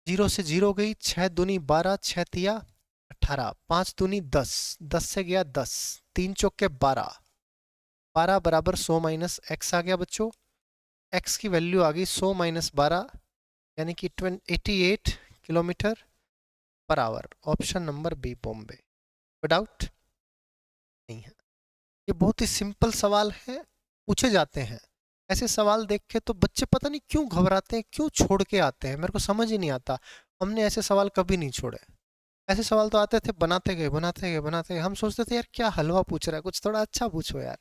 0 से 0 गई, 6 दूनी 12, 6 तिया 18, 5 दूनी 10, 10 से गया 10, 3 चौके 12, 12 बराबर 100 माइनस एक्स आ गया बच्चों। एक्स की वैल्यू आ गई 100 माइनस 12 यानी कि 88 kilometre per hour. Option number B Bombay. कोई डाउट नहीं है। ये बहुत ही सिंपल सवाल है, पूछे जाते हैं ऐसे सवाल देख के तो बच्चे पता नहीं क्यों घबराते हैं, क्यों छोड़ के आते हैं, मेरे को समझ ही नहीं आता। हमने ऐसे सवाल कभी नहीं छोड़े। ऐसे सवाल तो आते थे, बनाते गए बनाते गए बनाते गए, हम सोचते थे यार क्या हलवा पूछ रहा है, कुछ थोड़ा अच्छा पूछो यार।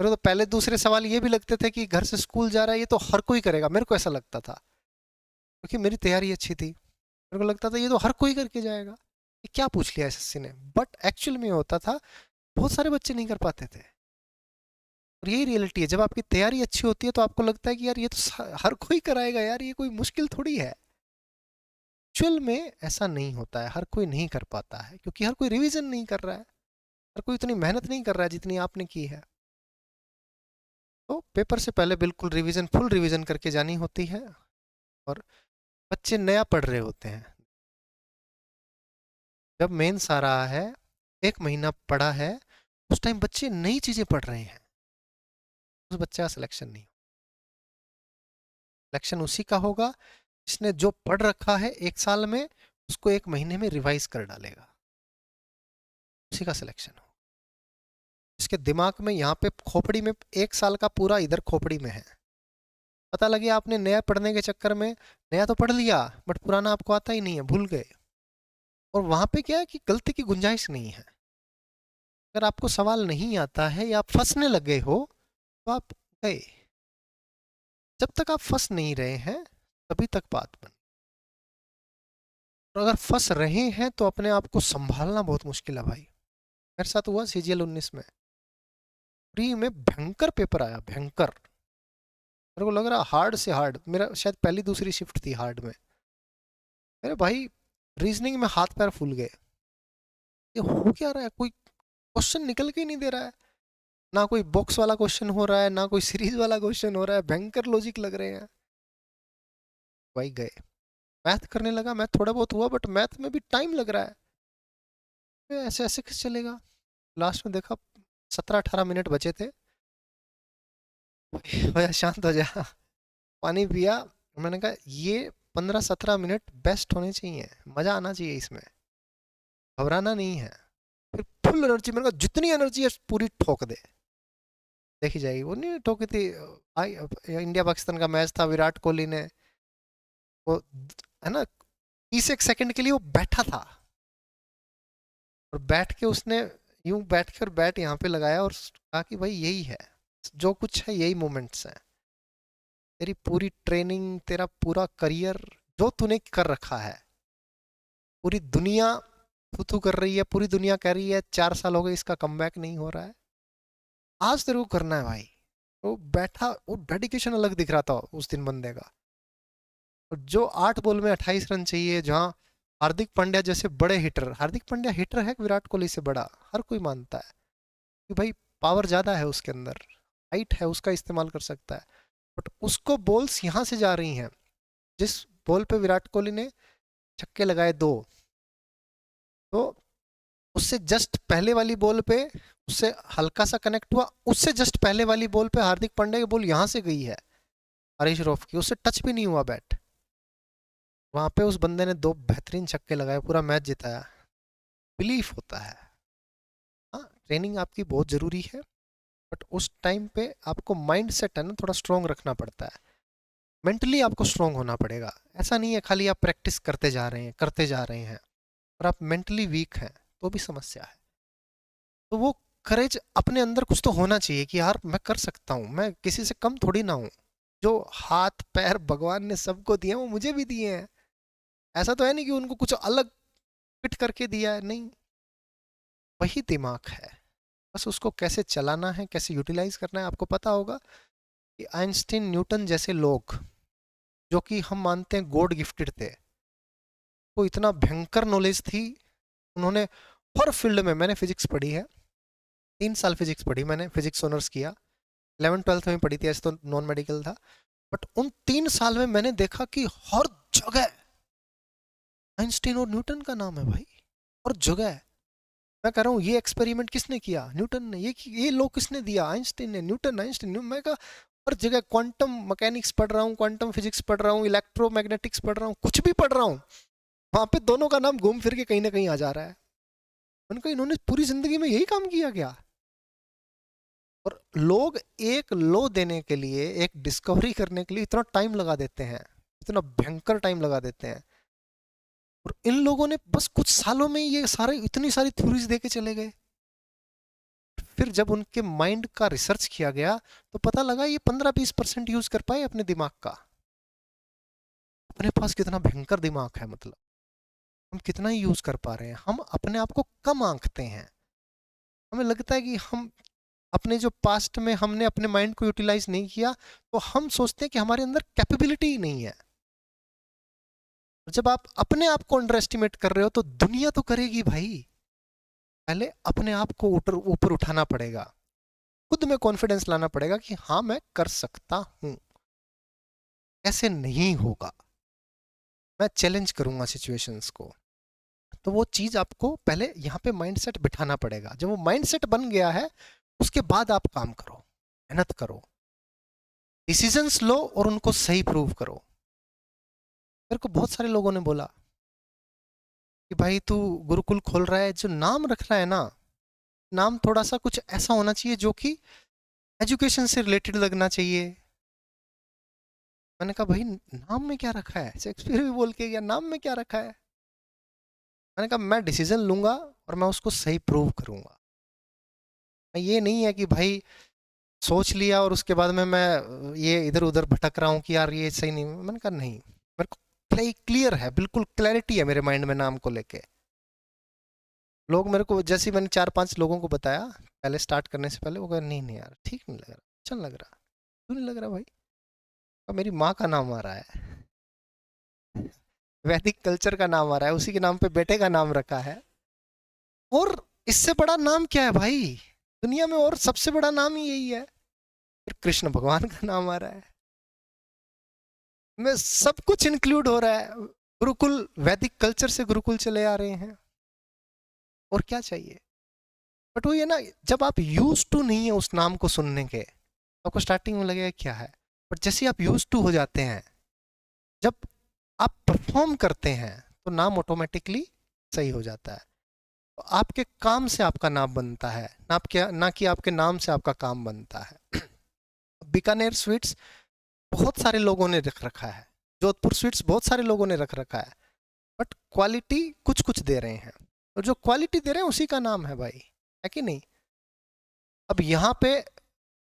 मेरे को तो पहले दूसरे सवाल ये भी लगते थे कि घर से स्कूल जा रहा है ये तो हर कोई करेगा, मेरे को ऐसा लगता था, क्योंकि मेरी तैयारी अच्छी थी। मेरे को लगता था ये तो हर कोई करके जाएगा, ये क्या पूछ लिया एसएससी ने। बट एक्चुअल में होता था बहुत सारे बच्चे नहीं कर पाते थे। और यही रियलिटी है, जब आपकी तैयारी अच्छी होती है तो आपको लगता है कि यार ये तो हर कोई कराएगा यार, ये कोई मुश्किल थोड़ी है। एक्चुअल में ऐसा नहीं होता है, हर कोई नहीं कर पाता है, क्योंकि हर कोई रिवीजन नहीं कर रहा है, हर कोई इतनी मेहनत नहीं कर रहा है जितनी आपने की है। तो पेपर से पहले बिल्कुल रिवीजन, फुल रिवीजन करके जानी होती है। और बच्चे नया पढ़ रहे होते हैं, जब मेंस आ रहा है, 1 महीना पढ़ा है, उस टाइम बच्चे नई चीजें पढ़ रहे हैं, उस बच्चे का सिलेक्शन नहीं। सिलेक्शन उसी का होगा जिसने जो पढ़ रखा है 1 साल में उसको 1 महीने में रिवाइज कर डालेगा, उसी का सिलेक्शन हो। इसके दिमाग में यहाँ पे खोपड़ी में 1 साल का पूरा इधर खोपड़ी में है। पता लगे आपने नया पढ़ने के चक्कर में नया तो पढ़ लिया बट पुराना आपको आता ही नहीं है, भूल गए। और वहां पे क्या है कि गलती की गुंजाइश नहीं है। अगर आपको सवाल नहीं आता है या आप फंसने लगे हो तो आप गए। जब तक आप फंस नहीं रहे हैं तभी तक बात बन। और अगर फंस रहे हैं तो अपने आप को संभालना बहुत मुश्किल है भाई। मेरे साथ हुआ सीजीएल 19 में, प्री में भयंकर पेपर आया, भयंकर। मेरे को लग रहा हार्ड से हार्ड, मेरा शायद पहली दूसरी शिफ्ट थी हार्ड में। मेरे भाई रीजनिंग में हाथ पैर फूल गए, ये हो क्या रहा है, कोई क्वेश्चन निकल के ही नहीं दे रहा है, ना कोई बॉक्स वाला क्वेश्चन हो रहा है ना कोई सीरीज वाला क्वेश्चन हो रहा है, भयंकर लॉजिक लग रहे हैं। भाई गए, मैथ करने लगा, मैथ थोड़ा बहुत हुआ बट मैथ में भी टाइम लग रहा है, ऐसे ऐसे कैसे चलेगा। लास्ट में देखा 17-18 मिनट बचे थे, भैया शांत हो जा, पानी पिया। मैंने कहा ये 15-17 मिनट बेस्ट होने चाहिए, मजा आना चाहिए इसमें, घबराना नहीं है। फिर फुल एनर्जी, मैंने कहा जितनी एनर्जी है पूरी ठोक दे, देखी जाएगी। वो नहीं ठोकी थी, इंडिया पाकिस्तान का मैच था, विराट कोहली ने वो, है ना, 30 एक सेकंड के लिए वो बैठा था और बैठ के उसने यूं बैठ के और बैट यहाँ पे लगाया और कहा कि भाई यही है, जो कुछ है यही मोमेंट्स हैं, तेरी पूरी ट्रेनिंग, तेरा पूरा करियर जो तूने कर रखा है, पूरी दुनिया थू थू कर रही है, पूरी दुनिया कह रही है 4 साल हो गए इसका कमबैक नहीं हो रहा है, आज तेरे को करना है भाई। वो बैठा, वो डेडिकेशन अलग दिख रहा था उस दिन बंदे का। और जो 8 बॉल में 28 रन चाहिए, जहाँ हार्दिक पांड्या जैसे बड़े हिटर, हार्दिक पांड्या हिटर है विराट कोहली से बड़ा, हर कोई मानता है कि भाई पावर ज्यादा है उसके अंदर, हाइट है, उसका इस्तेमाल कर सकता है। बट उसको बॉल्स यहाँ से जा रही हैं, जिस बॉल पे विराट कोहली ने छक्के लगाए 2, तो उससे जस्ट पहले वाली बॉल पे उससे हल्का सा कनेक्ट हुआ, उससे जस्ट पहले वाली बॉल पे हार्दिक पांड्या की बॉल यहाँ से गई है हरीश रॉफ की, उससे टच भी नहीं हुआ बैट। वहां पे उस बंदे ने 2 बेहतरीन छक्के लगाए, पूरा मैच जिताया। बिलीफ होता है। हाँ, ट्रेनिंग आपकी बहुत जरूरी है, बट उस टाइम पे आपको माइंड सेट है ना थोड़ा स्ट्रोंग रखना पड़ता है। मेंटली आपको स्ट्रोंग होना पड़ेगा। ऐसा नहीं है खाली आप प्रैक्टिस करते जा रहे हैं करते जा रहे हैं और आप मेंटली वीक हैं तो भी समस्या है। तो वो करेज अपने अंदर कुछ तो होना चाहिए कि यार मैं कर सकता हूँ, मैं किसी से कम थोड़ी ना हूँ। जो हाथ पैर भगवान ने सबको दिए हैं वो मुझे भी दिए हैं। ऐसा तो है नहीं कि उनको कुछ अलग फिट करके दिया है, नहीं। वही दिमाग है, बस उसको कैसे चलाना है, कैसे यूटिलाइज करना है। आपको पता होगा कि आइंस्टीन, न्यूटन जैसे लोग, जो कि हम मानते हैं गॉड गिफ्टेड थे, वो इतना भयंकर नॉलेज थी। उन्होंने हर फील्ड में, मैंने फिजिक्स पढ़ी है, 3 साल फिजिक्स पढ़ी मैंने, फिजिक्स ऑनर्स किया, 11th 12th में पढ़ी थी, ऐसे तो नॉन मेडिकल था। बट उन 3 साल में मैंने देखा कि हर जगह आइंस्टीन और न्यूटन का नाम है भाई, हर जगह। मैं कह रहा हूँ ये एक्सपेरिमेंट किसने किया? न्यूटन ने। ये लॉ किसने दिया? आइंस्टीन ने। न्यूटन, आइंस्टीन, मैं कहा हर जगह क्वांटम मैकेनिक्स पढ़ रहा हूँ, क्वांटम फिजिक्स पढ़ रहा हूँ, इलेक्ट्रोमैग्नेटिक्स पढ़ रहा हूँ, कुछ भी पढ़ रहा हूँ, वहां पे दोनों का नाम घूम फिर के कहीं ना कहीं आ जा रहा है। उनका इन्होंने पूरी जिंदगी में यही काम किया क्या? और लोग एक लॉ देने के लिए, एक डिस्कवरी करने के लिए इतना टाइम लगा देते हैं, इतना भयंकर टाइम लगा देते हैं। और इन लोगों ने बस कुछ सालों में ये सारे, इतनी सारी थ्योरीज दे के चले गए। फिर जब उनके माइंड का रिसर्च किया गया तो पता लगा ये 15-20% यूज कर पाए अपने दिमाग का। अपने पास कितना भयंकर दिमाग है, मतलब हम कितना ही यूज कर पा रहे हैं। हम अपने आप को कम आंकते हैं। हमें लगता है कि हम अपने जो पास्ट में हमने अपने माइंड को यूटिलाइज नहीं किया, तो हम सोचते हैं कि हमारे अंदर कैपेबिलिटी ही नहीं है। जब आप अपने आप को अंडर एस्टिमेट कर रहे हो तो दुनिया तो करेगी भाई। पहले अपने आप को ऊपर ऊपर उठाना पड़ेगा, खुद में कॉन्फिडेंस लाना पड़ेगा कि हाँ मैं कर सकता हूं। ऐसे नहीं होगा, मैं चैलेंज करूंगा सिचुएशंस को। तो वो चीज आपको पहले यहाँ पे माइंडसेट बिठाना पड़ेगा। जब वो माइंडसेट बन गया है, उसके बाद आप काम करो, मेहनत करो, डिसीजंस लो और उनको सही प्रूव करो। मेरे को बहुत सारे लोगों ने बोला कि भाई तू गुरुकुल खोल रहा है, जो नाम रख रहा है ना, नाम थोड़ा सा कुछ ऐसा होना चाहिए जो कि एजुकेशन से रिलेटेड लगना चाहिए। मैंने कहा भाई नाम में क्या रखा है? शेक्सपियर भी बोल के गया, नाम में क्या रखा है? मैंने कहा मैं डिसीजन लूंगा और मैं उसको सही प्रूव करूंगा। ये नहीं है कि भाई सोच लिया और उसके बाद में मैं ये इधर उधर भटक रहा हूँ कि यार ये सही नहीं। मैंने कहा नहीं, मेरे को क्लियर है, बिल्कुल क्लैरिटी है मेरे माइंड में नाम को लेके। लोग मेरे को, जैसे ही मैंने 4-5 लोगों को बताया पहले स्टार्ट करने से पहले, वो कहा नहीं नहीं यार ठीक नहीं लग रहा, अच्छा नहीं लग रहा। क्यों नहीं लग रहा भाई? कहा मेरी माँ का नाम आ रहा है, वैदिक कल्चर का नाम आ रहा है, उसी के नाम पे बेटे का नाम रखा है। और इससे बड़ा नाम क्या है भाई दुनिया में? और सबसे बड़ा नाम ही यही है। फिर कृष्ण भगवान का नाम आ रहा है, में सब कुछ इंक्लूड हो रहा है। गुरुकुल, वैदिक कल्चर से गुरुकुल चले आ रहे हैं, और क्या चाहिए? बट वो ये ना, जब आप यूज टू नहीं है उस नाम को सुनने के, तो आपको स्टार्टिंग में लगेगा क्या है, बट जैसे आप यूज टू हो जाते हैं, जब आप परफॉर्म करते हैं, तो नाम ऑटोमेटिकली सही हो जाता है। तो आपके काम से आपका नाम बनता है, ना कि आपके नाम से आपका काम बनता है। बीकानेर स्वीट्स बहुत सारे लोगों ने रख रखा है, जोधपुर स्वीट्स बहुत सारे लोगों ने रख रखा है, बट क्वालिटी कुछ कुछ दे रहे हैं। और जो क्वालिटी दे रहे हैं उसी का नाम है भाई, है कि नहीं? अब यहाँ पे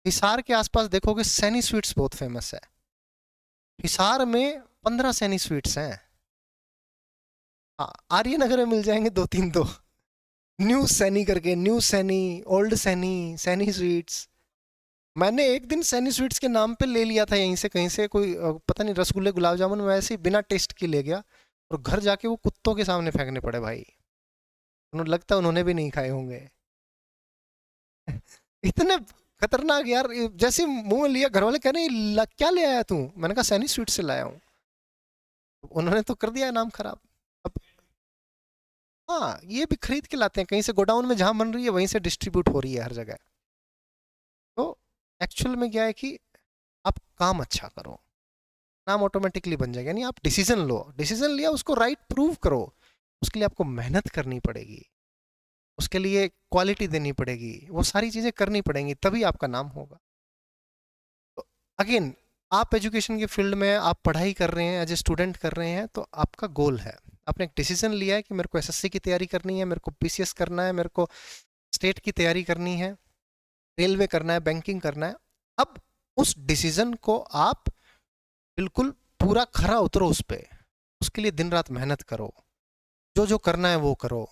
हिसार के आसपास देखोगे सैनी स्वीट्स बहुत फेमस है। हिसार में 15 सैनी स्वीट्स हैं। हाँ, आर्य नगर में मिल जाएंगे 2-3 तो। न्यू सैनी करके, new Saini, old Saini, Saini sweets, मैंने एक दिन सैनी स्वीट्स के नाम पे ले लिया था यहीं से कहीं से कोई पता नहीं रसगुल्ले गुलाब जामुन, वैसे ही बिना टेस्ट के ले गया और घर जाके वो कुत्तों के सामने फेंकने पड़े भाई। उन्हें लगता है उन्होंने भी नहीं खाए होंगे। इतने खतरनाक यार, जैसे मुंह में लिया घर वाले कह रहे हैं, क्या ले आया तू?" मैंने कहा सैनी स्वीट से लाया हूँ। उन्होंने तो कर दिया नाम खराब। अब हाँ, ये भी खरीद के लाते हैं कहीं से, गोडाउन में जहां बन रही है वहीं से डिस्ट्रीब्यूट हो रही है हर जगह। तो एक्चुअल में क्या है कि आप काम अच्छा करो, नाम ऑटोमेटिकली बन जाएगा। यानी आप डिसीजन लो, डिसीजन लिया उसको राइट प्रूव करो, उसके लिए आपको मेहनत करनी पड़ेगी, उसके लिए क्वालिटी देनी पड़ेगी, वो सारी चीजें करनी पड़ेंगी, तभी आपका नाम होगा। तो अगेन, आप एजुकेशन के फील्ड में आप पढ़ाई कर रहे हैं, एज ए स्टूडेंट कर रहे हैं, तो आपका गोल है, आपने एक डिसीजन लिया है कि मेरे को एसएससी की तैयारी करनी है, मेरे को पीसीएस करना है, मेरे को स्टेट की तैयारी करनी है, रेलवे करना है, बैंकिंग करना है। अब उस डिसीजन को आप बिल्कुल पूरा खरा उतरो उस पे, उसके लिए दिन रात मेहनत करो, जो जो करना है वो करो।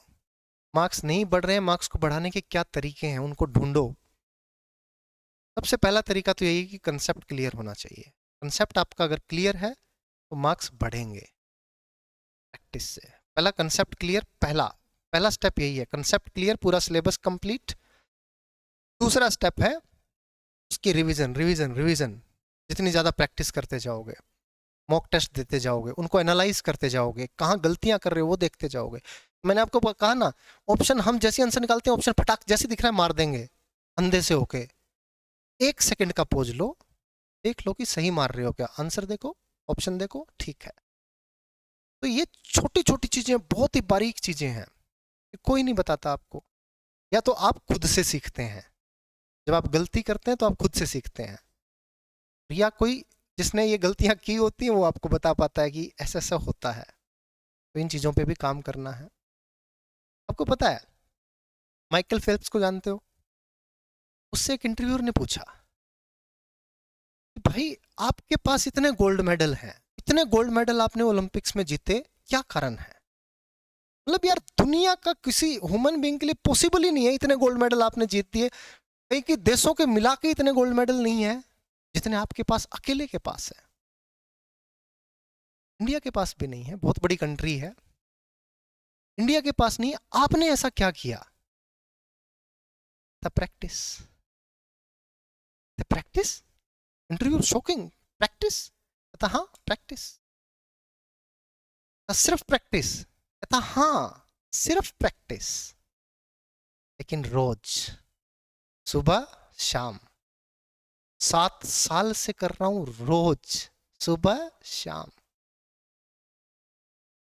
मार्क्स नहीं बढ़ रहे हैं, मार्क्स को बढ़ाने के क्या तरीके हैं उनको ढूंढो। सबसे पहला तरीका तो यही है कि कंसेप्ट क्लियर होना चाहिए। कंसेप्ट आपका अगर क्लियर है तो मार्क्स बढ़ेंगे प्रैक्टिस से। पहला कंसेप्ट क्लियर, पहला पहला स्टेप यही है, कंसेप्ट क्लियर, पूरा सिलेबस कंप्लीट। दूसरा स्टेप है उसकी रिवीजन, रिवीजन, रिवीजन। जितनी ज़्यादा प्रैक्टिस करते जाओगे, मॉक टेस्ट देते जाओगे, उनको एनालाइज करते जाओगे, कहाँ गलतियां कर रहे हो वो देखते जाओगे। मैंने आपको कहा ना, ऑप्शन हम जैसे आंसर निकालते हैं, ऑप्शन फटाक जैसे दिख रहा है मार देंगे अंधे से होके। 1 सेकंड का पोज लो, देख लो कि सही मार रहे हो क्या, आंसर देखो, ऑप्शन देखो, ठीक है। तो ये छोटी छोटी चीजें बहुत ही बारीक चीजें हैं, कोई नहीं बताता आपको। या तो आप खुद से सीखते हैं, जब आप गलती करते हैं तो आप खुद से सीखते हैं, या कोई जिसने ये गलतियां की होती हैं वो आपको बता पाता है कि ऐसा ऐसा होता है। तो इन चीजों पे भी काम करना है। आपको पता है माइकल फेल्प्स को जानते हो? उससे एक इंटरव्यूअर ने पूछा कि भाई आपके पास इतने गोल्ड मेडल हैं, इतने गोल्ड मेडल आपने ओलंपिक्स में जीते, क्या कारण है? मतलब यार दुनिया का किसी ह्यूमन बीइंग के लिए पॉसिबल ही नहीं है, इतने गोल्ड मेडल आपने जीत दिए। कई कि देशों के मिला के इतने गोल्ड मेडल नहीं है जितने आपके पास अकेले के पास है। इंडिया के पास भी नहीं है, बहुत बड़ी कंट्री है, इंडिया के पास नहीं है। आपने ऐसा क्या किया? The practice, the practice. Interview shocking, practice. कहता हाँ प्रैक्टिस, सिर्फ प्रैक्टिस। कहता हाँ सिर्फ प्रैक्टिस, लेकिन रोज, सुबह शाम, 7 साल से कर रहा हूं रोज, सुबह शाम।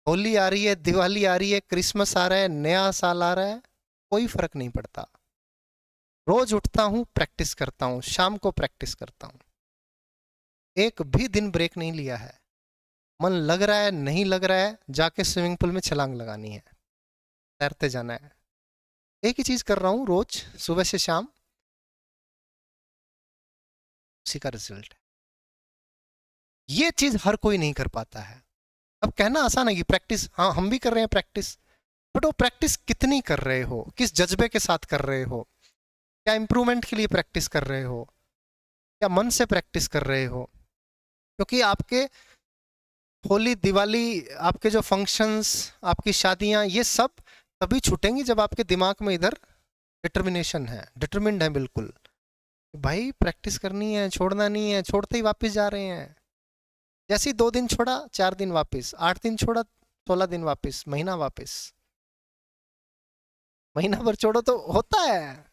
होली आ रही है, दिवाली आ रही है, क्रिसमस आ रहा है, नया साल आ रहा है, कोई फर्क नहीं पड़ता। रोज उठता हूं, प्रैक्टिस करता हूं, शाम को प्रैक्टिस करता हूं, एक भी दिन ब्रेक नहीं लिया है। मन लग रहा है, नहीं लग रहा है, जाके स्विमिंग पूल में छलांग लगानी है, तैरते जाना है। एक ही चीज कर रहा हूं रोज, सुबह से शाम, उसी का रिजल्ट है। ये चीज हर कोई नहीं कर पाता है। अब कहना आसान है कि प्रैक्टिस, हाँ हम भी कर रहे हैं प्रैक्टिस, बट वो प्रैक्टिस कितनी कर रहे हो, किस जज्बे के साथ कर रहे हो, क्या इंप्रूवमेंट के लिए प्रैक्टिस कर रहे हो, क्या मन से प्रैक्टिस कर रहे हो? क्योंकि आपके होली, दिवाली, आपके जो फंक्शंस, आपकी शादियां, ये सब तभी छूटेंगी जब आपके दिमाग में इधर डिटर्मिनेशन है, डिटर्मिन्ड है बिल्कुल, भाई प्रैक्टिस करनी है, छोड़ना नहीं है। छोड़ते ही वापस जा रहे हैं। जैसे ही 2 दिन छोड़ा, 4 दिन वापस, 8 दिन छोड़ा, 16 दिन वापस, महीना वापस। महीना भर छोड़ो तो होता है,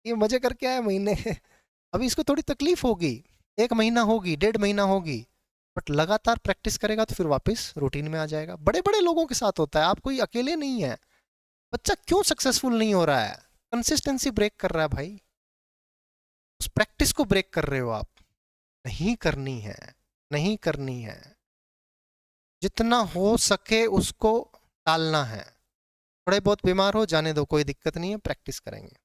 ये मजे करके आए महीने। अभी इसको थोड़ी तकलीफ होगी, 1 महीना होगी, 1.5 महीना होगी, बट लगातार प्रैक्टिस करेगा तो फिर वापस रूटीन में आ जाएगा। बड़े बड़े लोगों के साथ होता है, आप कोई अकेले नहीं है। बच्चा क्यों सक्सेसफुल नहीं हो रहा है? कंसिस्टेंसी ब्रेक कर रहा है भाई, उस प्रैक्टिस को ब्रेक कर रहे हो आप। नहीं करनी है, नहीं करनी है, जितना हो सके उसको टालना है। थोड़े बहुत बीमार हो जाने दो, कोई दिक्कत नहीं है, प्रैक्टिस करेंगे,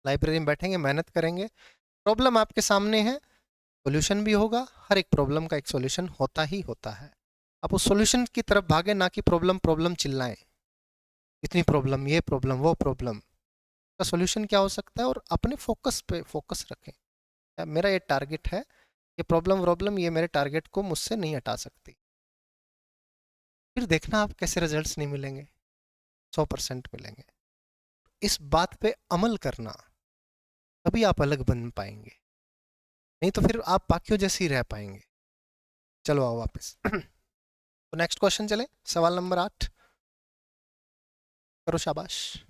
लाइब्रेरी में बैठेंगे, मेहनत करेंगे। प्रॉब्लम आपके सामने है, सॉल्यूशन भी होगा। हर एक प्रॉब्लम का एक सॉल्यूशन होता ही होता है। आप उस सॉल्यूशन की तरफ भागे, ना कि प्रॉब्लम प्रॉब्लम चिल्लाएं, इतनी प्रॉब्लम, ये प्रॉब्लम, वो प्रॉब्लम। का सॉल्यूशन क्या हो सकता है, और अपने फोकस पे फोकस रखें। मेरा ये टारगेट है, ये प्रॉब्लम ये मेरे टारगेट को मुझसे नहीं हटा सकती। फिर देखना आप कैसे रिजल्ट्स नहीं मिलेंगे, 100% मिलेंगे। इस बात पे अमल करना, तभी आप अलग बन पाएंगे, नहीं तो फिर आप बाकियों जैसे ही रह पाएंगे। चलो आओ वापस। तो नेक्स्ट क्वेश्चन चले, सवाल नंबर 8 करो, शाबाश।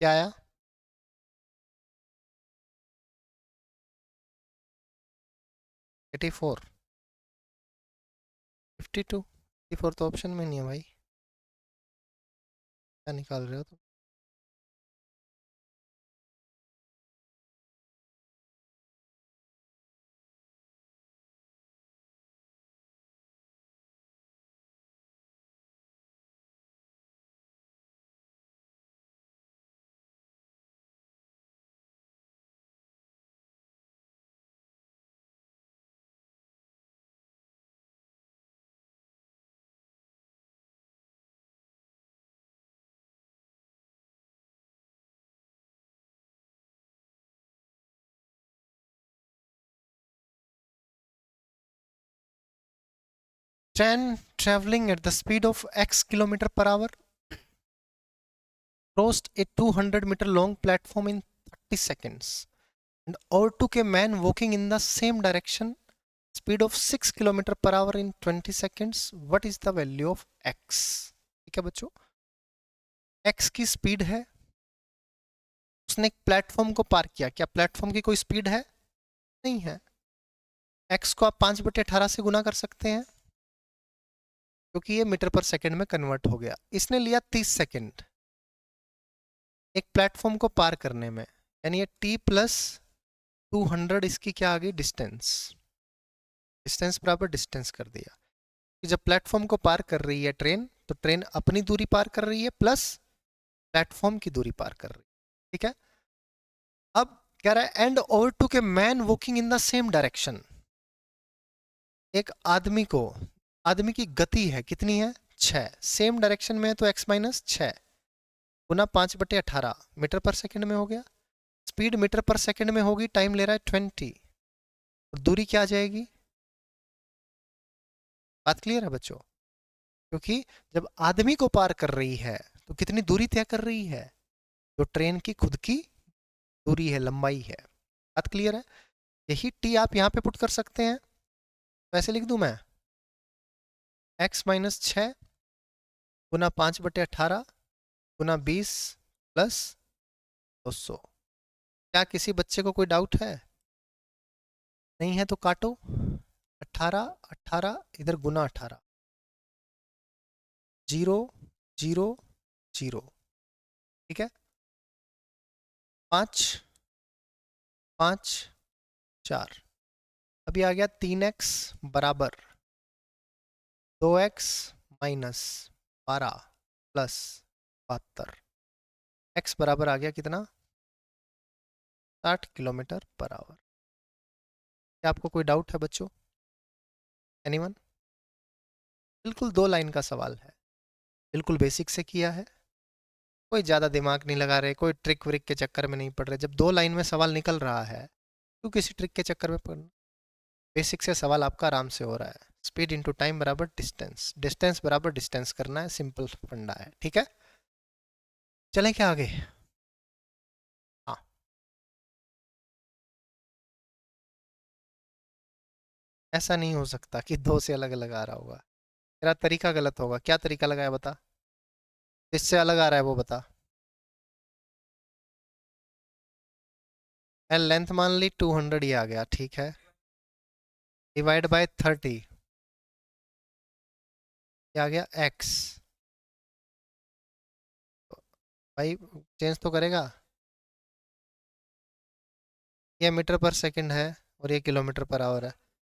क्या आया? 84, 52, 54 तो ऑप्शन में नहीं है भाई, क्या निकाल रहे हो तुम? Train traveling at the speed of x km/h crossed a 200-meter long platform in 30 seconds and overtook a man walking in the same direction, speed of 6 km/h in 20 seconds. What is the value of x? ठीक है बच्चों, x की speed है, उसने एक platform को पार किया, क्या प्लेटफॉर्म की कोई स्पीड है? नहीं है। x को आप 5/18 से गुना कर सकते हैं, क्योंकि ये मीटर पर सेकंड में कन्वर्ट हो गया। इसने लिया 30 सेकंड एक प्लेटफॉर्म को पार करने में, यानी ये t प्लस 200 इसकी क्या आ गई, डिस्टेंस। डिस्टेंस बराबर डिस्टेंस कर दिया कि जब प्लेटफॉर्म को पार कर रही है ट्रेन, तो ट्रेन अपनी दूरी पार कर रही है प्लस प्लेटफॉर्म की दूरी पार कर रही है। ठीक है, अब कह रहा है एंड ओवर टू के man walking in the same direction. एक आदमी को, आदमी की गति है कितनी है, 6, सेम डायरेक्शन में है तो x माइनस 6 गुना 5/18 मीटर पर सेकंड में हो गया। स्पीड मीटर पर सेकंड में होगी, टाइम ले रहा है 20, और दूरी क्या आ जाएगी? बात क्लियर है बच्चों? क्योंकि जब आदमी को पार कर रही है तो कितनी दूरी तय कर रही है, जो ट्रेन की खुद की दूरी है, लंबाई है। बात क्लियर है? यही टी आप यहाँ पे पुट कर सकते हैं, वैसे लिख दूं मैं, x माइनस 6 गुना 5/18 गुना 20 प्लस 200। क्या किसी बच्चे को कोई डाउट है? नहीं है तो काटो, 18 18 इधर गुना 18, 0 0 0। ठीक है, 5 5 4, अभी आ गया 3x बराबर 2x माइनस 12 प्लस 72। x बराबर आ गया कितना, 60 km/h। क्या आपको कोई डाउट है बच्चों? एनीवन? बिल्कुल 2 लाइन का सवाल है, बिल्कुल बेसिक से किया है, कोई ज़्यादा दिमाग नहीं लगा रहे, कोई ट्रिक व्रिक के चक्कर में नहीं पड़ रहे। जब 2 लाइन में सवाल निकल रहा है तो किसी ट्रिक के चक्कर में पड़ना, बेसिक से सवाल आपका आराम से हो रहा है। स्पीड इंटू टाइम बराबर डिस्टेंस, डिस्टेंस बराबर डिस्टेंस करना है, सिंपल फंडा है। ठीक है, चलें क्या आगे? हाँ, ऐसा नहीं हो सकता कि दो से अलग अलग आ रहा होगा। तेरा तरीका गलत होगा। क्या तरीका लगाया बता? इससे अलग आ रहा है वो बता। एल लेंथ मान ली 200 ही आ गया, ठीक है। डिवाइड बाय 30, क्या आ गया? एक्स। भाई चेंज तो करेगा। ये मीटर पर सेकंड है और ये किलोमीटर पर आवर है।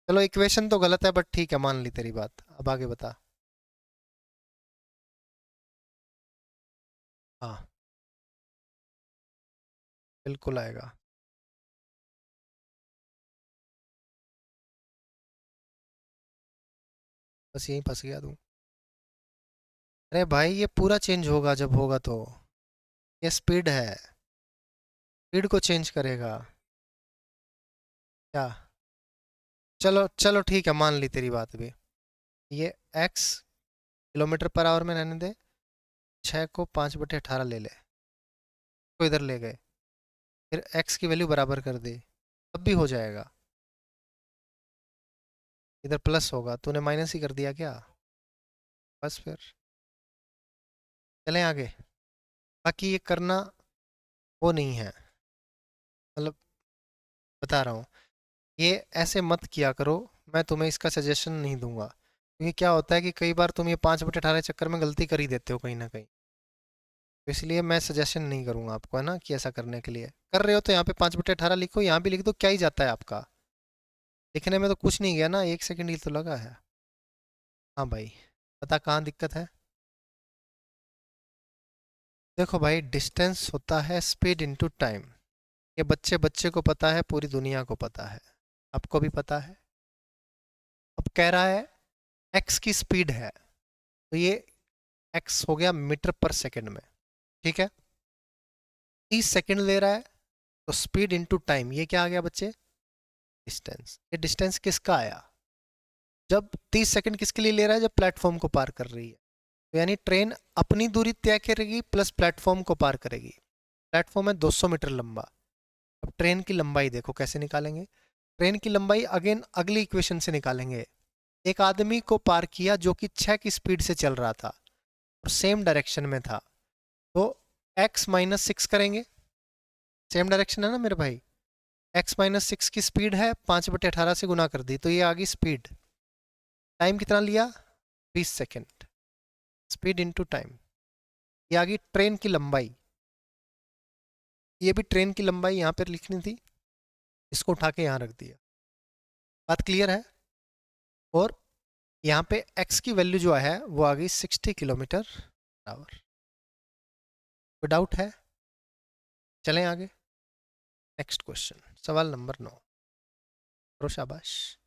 चलो इक्वेशन तो गलत है बट ठीक है, मान ली तेरी बात। अब आगे बता। हाँ, बिल्कुल आएगा। बस यहीं फंस गया तू। अरे भाई ये पूरा चेंज होगा जब होगा तो। ये स्पीड है, स्पीड को चेंज करेगा। क्या? चलो चलो ठीक है, मान ली तेरी बात भी। ये एक्स किलोमीटर पर आवर में रहने दे। 6 को 5/18 ले ले, तो इधर ले गए। फिर एक्स की वैल्यू बराबर कर दी, तब भी हो जाएगा। इधर प्लस होगा, तूने माइनस ही कर दिया क्या? बस फिर चलें आगे। बाकी ये करना वो नहीं है, मतलब बता रहा हूँ, ये ऐसे मत किया करो। मैं तुम्हें इसका सजेशन नहीं दूंगा, क्योंकि क्या होता है कि कई बार तुम ये 5/18 चक्कर में गलती कर ही देते हो कहीं ना कहीं। तो इसलिए मैं सजेशन नहीं करूंगा आपको, है ना, कि ऐसा करने के लिए। कर रहे हो तो यहाँ पे 5/18 लिखो, यहाँ भी लिख दो, क्या ही जाता है आपका। लिखने में तो कुछ नहीं गया ना, 1 सेकंड ही तो लगा है। हाँ भाई, पता कहाँ दिक्कत है? देखो भाई, डिस्टेंस होता है स्पीड इनटू टाइम। ये बच्चे बच्चे को पता है, पूरी दुनिया को पता है, आपको भी पता है। अब कह रहा है एक्स की स्पीड है, तो ये एक्स हो गया मीटर पर सेकंड में, ठीक है। 30 सेकंड ले रहा है, तो स्पीड इनटू टाइम, ये क्या आ गया बच्चे? डिस्टेंस। ये डिस्टेंस किसका आया? जब 30 सेकंड किसके लिए ले रहा है? जब प्लेटफॉर्म को पार कर रही है। तो यानी ट्रेन अपनी दूरी तय करेगी प्लस प्लेटफॉर्म को पार करेगी। प्लेटफॉर्म है 200 मीटर लंबा। अब ट्रेन की लंबाई देखो कैसे निकालेंगे। ट्रेन की लंबाई अगेन अगली इक्वेशन से निकालेंगे। एक आदमी को पार किया जो कि 6 की स्पीड से चल रहा था और सेम डायरेक्शन में था, तो x-6 करेंगे। सेम डायरेक्शन है ना मेरे भाई। x-6 की स्पीड है, 5/18 से गुना कर दी, तो ये आ गई स्पीड। टाइम कितना लिया? 20 सेकेंड। स्पीड इंटू टाइम, ये आ गई ट्रेन की लंबाई। ये भी ट्रेन की लंबाई यहाँ पर लिखनी थी, इसको उठा के यहाँ रख दिया। बात क्लियर है? और यहाँ पे x की वैल्यू जो है वो आ गई 60 किलोमीटर/आवर। कोई डाउट है? चलें आगे। नेक्स्ट क्वेश्चन, सवाल नंबर 9। करो शाबाश।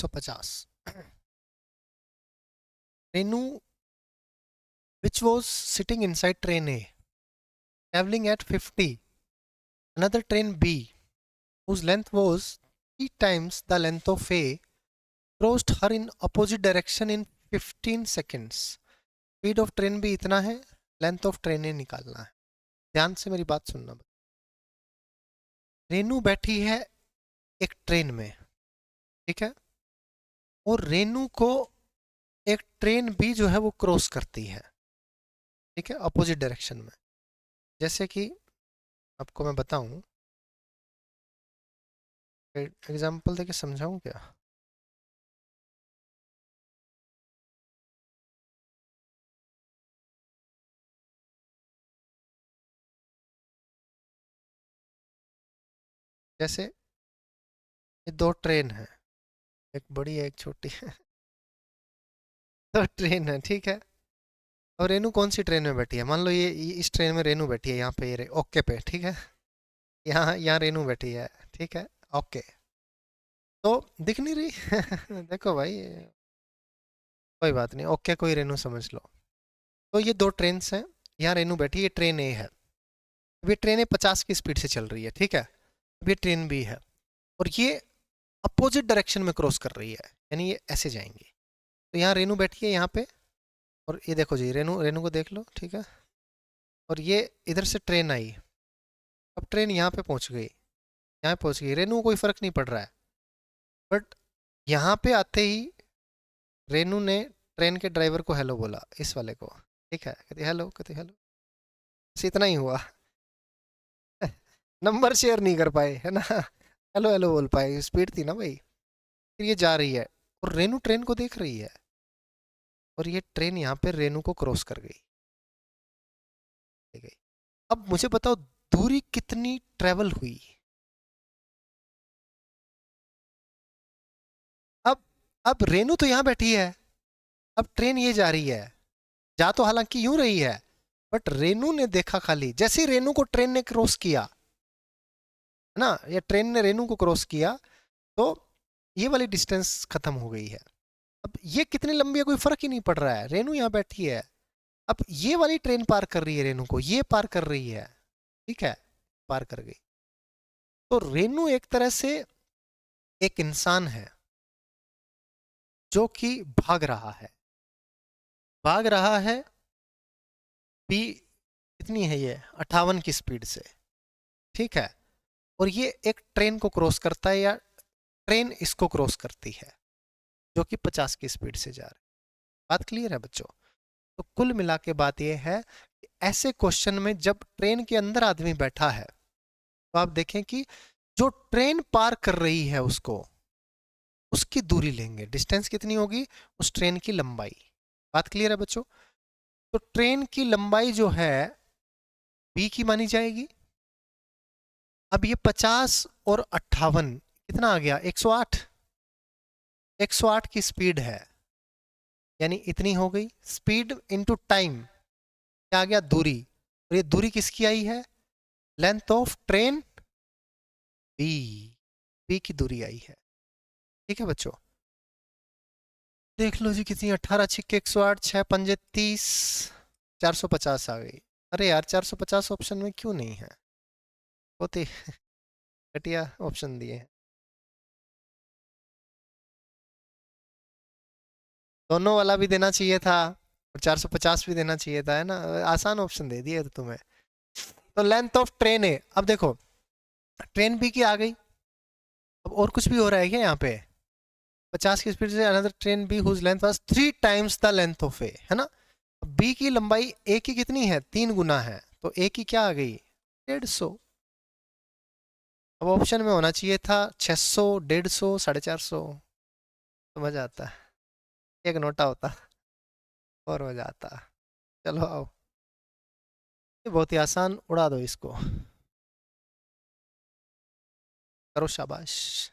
150. Renu which was sitting inside train A traveling at 50, another train B whose length was 3 times the length of A crossed her in opposite direction in 15 seconds. Speed of train भी इतना है, length of train ए निकालना है. ध्यान से मेरी बात सुनना. रेनू बैठी है एक ट्रेन में, ठीक है, और रेनू को एक ट्रेन भी जो है वो क्रॉस करती है, ठीक है, अपोजिट डायरेक्शन में. जैसे कि आपको मैं बताऊं, एग्जांपल देके समझाऊं क्या? जैसे ये दो ट्रेन है, एक बड़ी है एक छोटी है. दो ट्रेन है, ठीक है, और रेनू कौन सी ट्रेन में बैठी है? मान लो ये इस ट्रेन में रेनू बैठी है, यहाँ पे ये ओके पे, ठीक है, यहाँ यहाँ रेनू बैठी है, ठीक है, ओके. तो दिख नहीं रही? देखो भाई, कोई बात नहीं, ओके कोई रेनू समझ लो. तो ये दो ट्रेन हैं, यहाँ रेनू बैठी है, ये ट्रेन ए है. ये ट्रेन ए 50 की स्पीड से चल रही है, ठीक है, ये ट्रेन बी है, और ये अपोजिट डायरेक्शन में क्रॉस कर रही है, यानी ये ऐसे जाएंगे. तो यहाँ रेनू बैठी है यहाँ पे, और ये देखो जी, रेनू रेनू को देख लो, ठीक है, और ये इधर से ट्रेन आई. अब ट्रेन यहाँ पे पहुँच गई, यहाँ पहुँच गई, रेनू को कोई फर्क नहीं पड़ रहा है. बट यहाँ पे आते ही रेनू ने ट्रेन के ड्राइवर को हेलो बोला, इस वाले को, ठीक है, कहती हेलो, कहती हेलो, बस इतना ही हुआ. नंबर शेयर नहीं कर पाए, है ना. हेलो हेलो बोल पाए, स्पीड थी ना भाई. फिर ये जा रही है, और रेनू ट्रेन को देख रही है, और ये ट्रेन यहाँ पे रेनू को क्रॉस कर गई, ले गई. अब मुझे बताओ दूरी कितनी ट्रेवल हुई? अब अब रेनू तो यहाँ बैठी है, अब ट्रेन ये जा रही है, जा तो हालांकि यूं रही है, बट रेनू ने देखा खाली, जैसे ही रेनू को ट्रेन ने क्रॉस किया, है ना, या ट्रेन ने रेनू को क्रॉस किया, तो ये वाली डिस्टेंस खत्म हो गई है. अब ये कितनी लंबी है कोई फर्क ही नहीं पड़ रहा है, रेनू यहाँ बैठी है. अब ये वाली ट्रेन पार कर रही है रेनू को, ये पार कर रही है, ठीक है, पार कर गई. तो रेनू एक तरह से एक इंसान है जो कि भाग रहा है, भाग रहा है भी, कितनी है ये, 58 की स्पीड से, ठीक है, और ये एक ट्रेन को क्रॉस करता है, या ट्रेन इसको क्रॉस करती है, जो कि 50 की स्पीड से जा रहा है. बात क्लियर है बच्चों? तो कुल मिला के बात यह है कि ऐसे क्वेश्चन में जब ट्रेन के अंदर आदमी बैठा है, तो आप देखें कि जो ट्रेन पार कर रही है उसको, उसकी दूरी लेंगे, डिस्टेंस कितनी होगी, उस ट्रेन की लंबाई. बात क्लियर है बच्चों? तो ट्रेन की लंबाई जो है बी की मानी जाएगी. अब ये 50 और 58 कितना आ गया, 108. 108 की स्पीड है, यानी इतनी हो गई स्पीड इनटू टाइम, क्या आ गया, दूरी. और ये दूरी किसकी आई है, length of train B, B की दूरी आई है. ठीक है बच्चों, देख लो जी कितनी, 18 छिक्के 108, 6 पंजे 30, 450 आ गई. अरे यार 450 ऑप्शन में क्यों नहीं है, होते घटिया ऑप्शन दिए हैं. दोनों वाला भी देना चाहिए था, और 450 भी देना चाहिए था, है ना, आसान ऑप्शन दे दिए तो तुम्हें. तो लेंथ ऑफ ट्रेन है, अब देखो ट्रेन बी की आ गई. अब और कुछ भी हो रहा है क्या यहाँ पे, 50 की स्पीड से another train B whose length was 3 times the length of A, है ना. बी की लंबाई ए की कितनी है, 3 गुना है, तो ए की क्या आ गई, 150. अब ऑप्शन में होना चाहिए था 600, 150, 450, तो मजा आता. एक नोटा होता और मजा आता. चलो आओ, ये बहुत ही आसान, उड़ा दो इसको, करो शाबाश.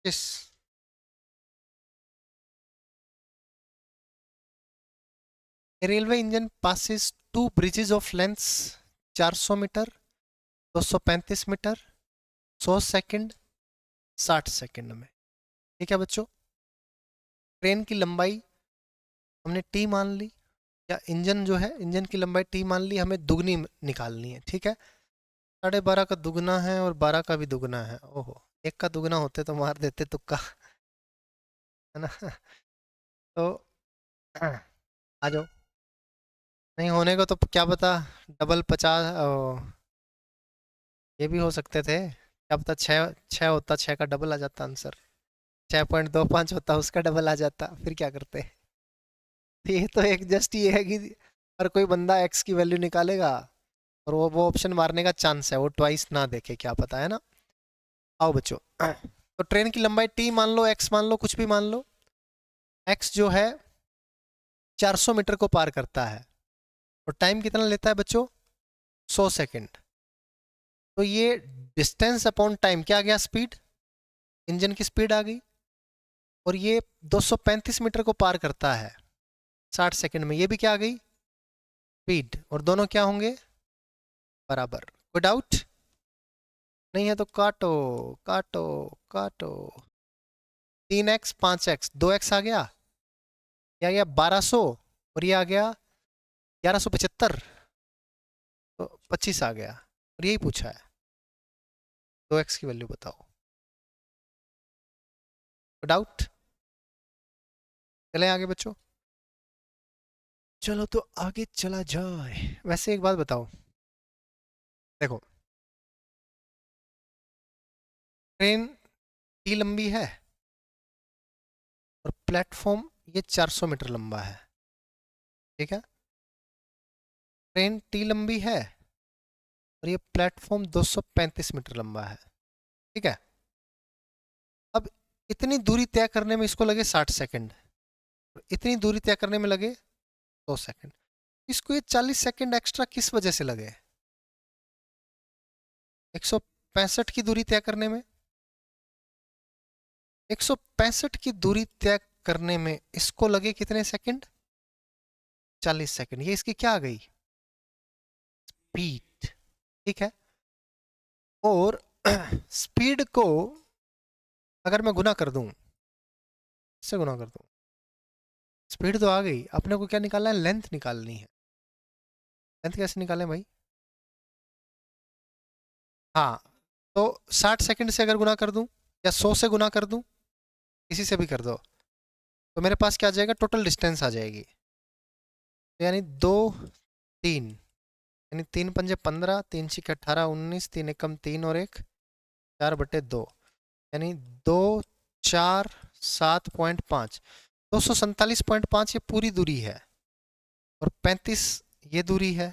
किस railway engine passes two bridges of length 400 metre, 235 metre, 100 second, 60 second में। ठीक है बच्चों, ट्रेन की लंबाई हमने टी मान ली, या इंजन जो है इंजन की लंबाई टी मान ली, हमें दुगनी निकालनी है। ठीक है, 12.5 का दुगना है और 12 का भी दुगना है। ओहो, एक का दुगना होते तो मार देते तुक्का, है ना। तो आ जाओ, नहीं होने को तो क्या पता, डबल 50 ये भी हो सकते थे, क्या पता छः छः होता, छः का डबल आ जाता आंसर, 6.25 होता उसका डबल आ जाता, फिर क्या करते। ये तो एक जस्ट ये है कि हर कोई बंदा एक्स की वैल्यू निकालेगा, और वो ऑप्शन मारने का चांस है, वो ट्वाइस ना देखे, क्या पता, है ना। आओ बच्चों, तो ट्रेन की लंबाई टी मान लो, एक्स मान लो, कुछ भी मान लो। एक्स जो है 400 मीटर को पार करता है, और टाइम कितना लेता है बच्चों, 100 सेकंड। तो ये डिस्टेंस अपॉन टाइम क्या आ गया, स्पीड, इंजन की स्पीड आ गई। और ये 235 मीटर को पार करता है 60 सेकंड में, ये भी क्या आ गई, स्पीड। और दोनों क्या होंगे, बराबर। कोई डाउट नहीं है तो काटो, काटो, काटो। 3x 5x, 2x आ गया, ये आ गया 1200, और ये आ गया 1175, तो 25 आ गया। और यही पूछा है, 2x की वैल्यू बताओ। डाउट, चले आगे बच्चों, चलो तो आगे चला जाए। वैसे एक बात बताओ, देखो ट्रेन की लंबी है और प्लेटफॉर्म ये 400 मीटर लंबा है। ठीक है, ट्रेन टी लंबी है और ये प्लेटफॉर्म 235 मीटर लंबा है। ठीक है, अब इतनी दूरी तय करने में इसको लगे 60 सेकंड, और इतनी दूरी तय करने में लगे 100 सेकंड। इसको ये 40 सेकंड एक्स्ट्रा किस वजह से लगे, 165 की दूरी तय करने में, 165 की दूरी तय करने में इसको लगे कितने सेकंड, 40 सेकंड। ये इसकी क्या आ गई, स्पीड। ठीक है, और स्पीड को अगर मैं गुना कर दूं, इससे गुना कर दूं, स्पीड तो आ गई, अपने को क्या निकालना है, लेंथ निकालनी है। लेंथ कैसे निकालें भाई, हाँ, तो 60 सेकंड से अगर गुना कर दूं, या 100 से गुना कर दूं, इसी से भी कर दो, तो मेरे पास क्या आ जाएगा, टोटल डिस्टेंस आ जाएगी। तो यानी 2 3, यानी 3 पंजे 15, 3 6 18 19, 3 एकम 3 और 1 4/2, यानी 247.5, 247.5 ये पूरी दूरी है, और 35 ये दूरी है,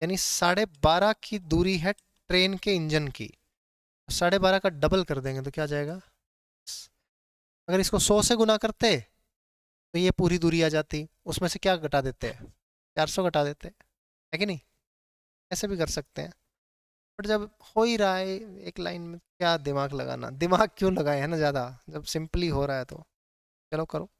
यानी 12.5 की दूरी है ट्रेन के इंजन की। 12.5 का डबल कर देंगे तो क्या आ जाएगा, अगर इसको 100 से गुना करते तो ये पूरी दूरी आ जाती, उसमें से क्या घटा देते, 400 घटा देते, है कि नहीं। ऐसे भी कर सकते हैं, बट जब हो ही रहा है एक लाइन में, क्या दिमाग लगाना, दिमाग क्यों लगाए, है ना, ज़्यादा, जब सिंपली हो रहा है तो। चलो करो।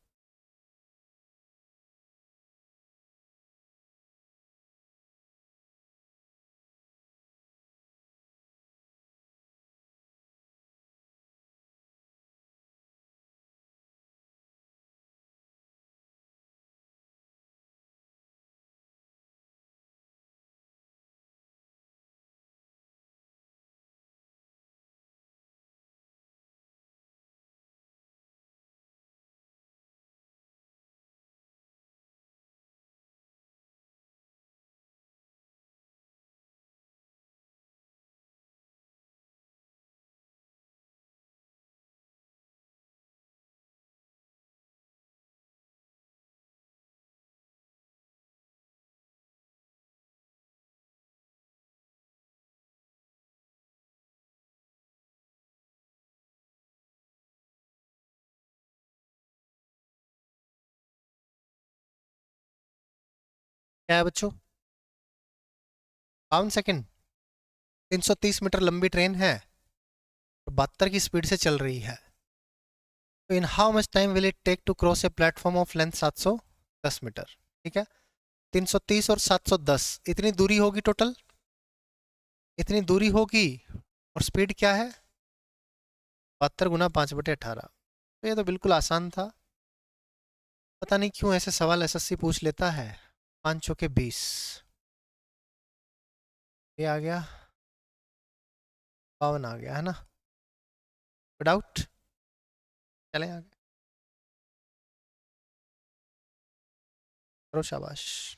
क्या है बच्चों, 52 सेकंड, 330 मीटर लंबी ट्रेन है, 72 की स्पीड से चल रही है। तो in how much time will it take to cross a platform of length 710 metre, ठीक है। 330 और 710 इतनी दूरी होगी टोटल, इतनी दूरी होगी, और स्पीड क्या है 72 गुना 5/18। तो ये तो बिल्कुल आसान था। पता नहीं क्यों ऐसे सवाल एसएससी पूछ लेता है। 5 चौके 20, ये आ गया 52 आ गया है ना, डाउट। चलें आगे, करो शाबाश।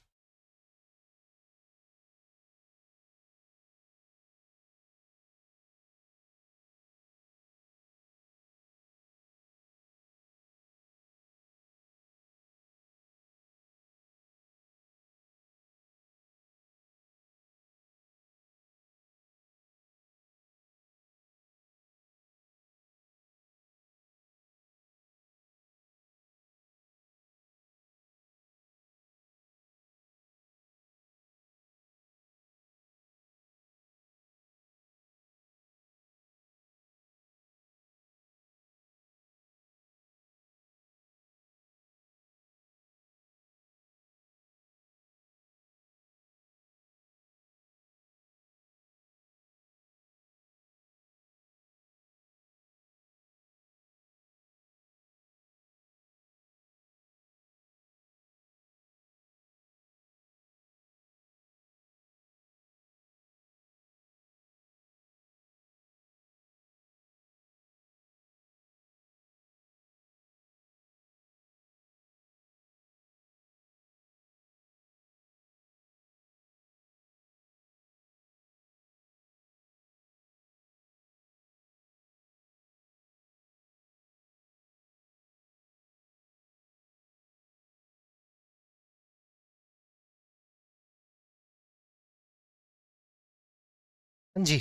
जी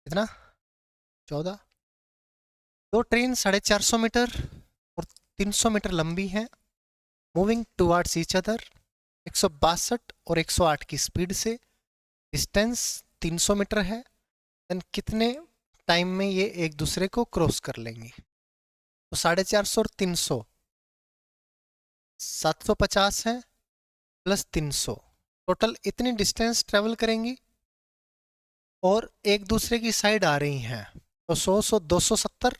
कितना 14। दो ट्रेन 450 मीटर और 300 मीटर लंबी हैं, मूविंग टुवर्ड्स ईच अदर 162 और 108 की स्पीड से। डिस्टेंस 300 मीटर है। देन कितने टाइम में ये एक दूसरे को क्रॉस कर लेंगी? तो 450 और 300 750 है, प्लस 300, टोटल इतनी डिस्टेंस ट्रेवल करेंगी और एक दूसरे की साइड आ रही हैं। तो 100 270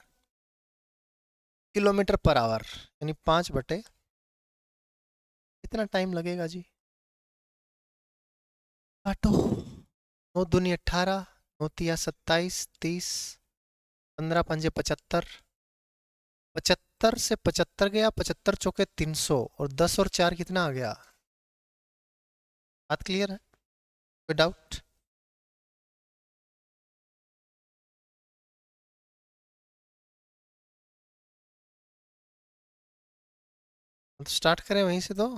किलोमीटर पर आवर, यानी 5/, कितना टाइम लगेगा जी? काटो। 9 दूनी 18, 9 तिया 27, 30, 15 पंजे 75, 75 से 75 गया, 75 चौके 300, और 10 और 4 कितना आ गया? बात क्लियर है? कोई डाउट? तो स्टार्ट करें वहीं से तो।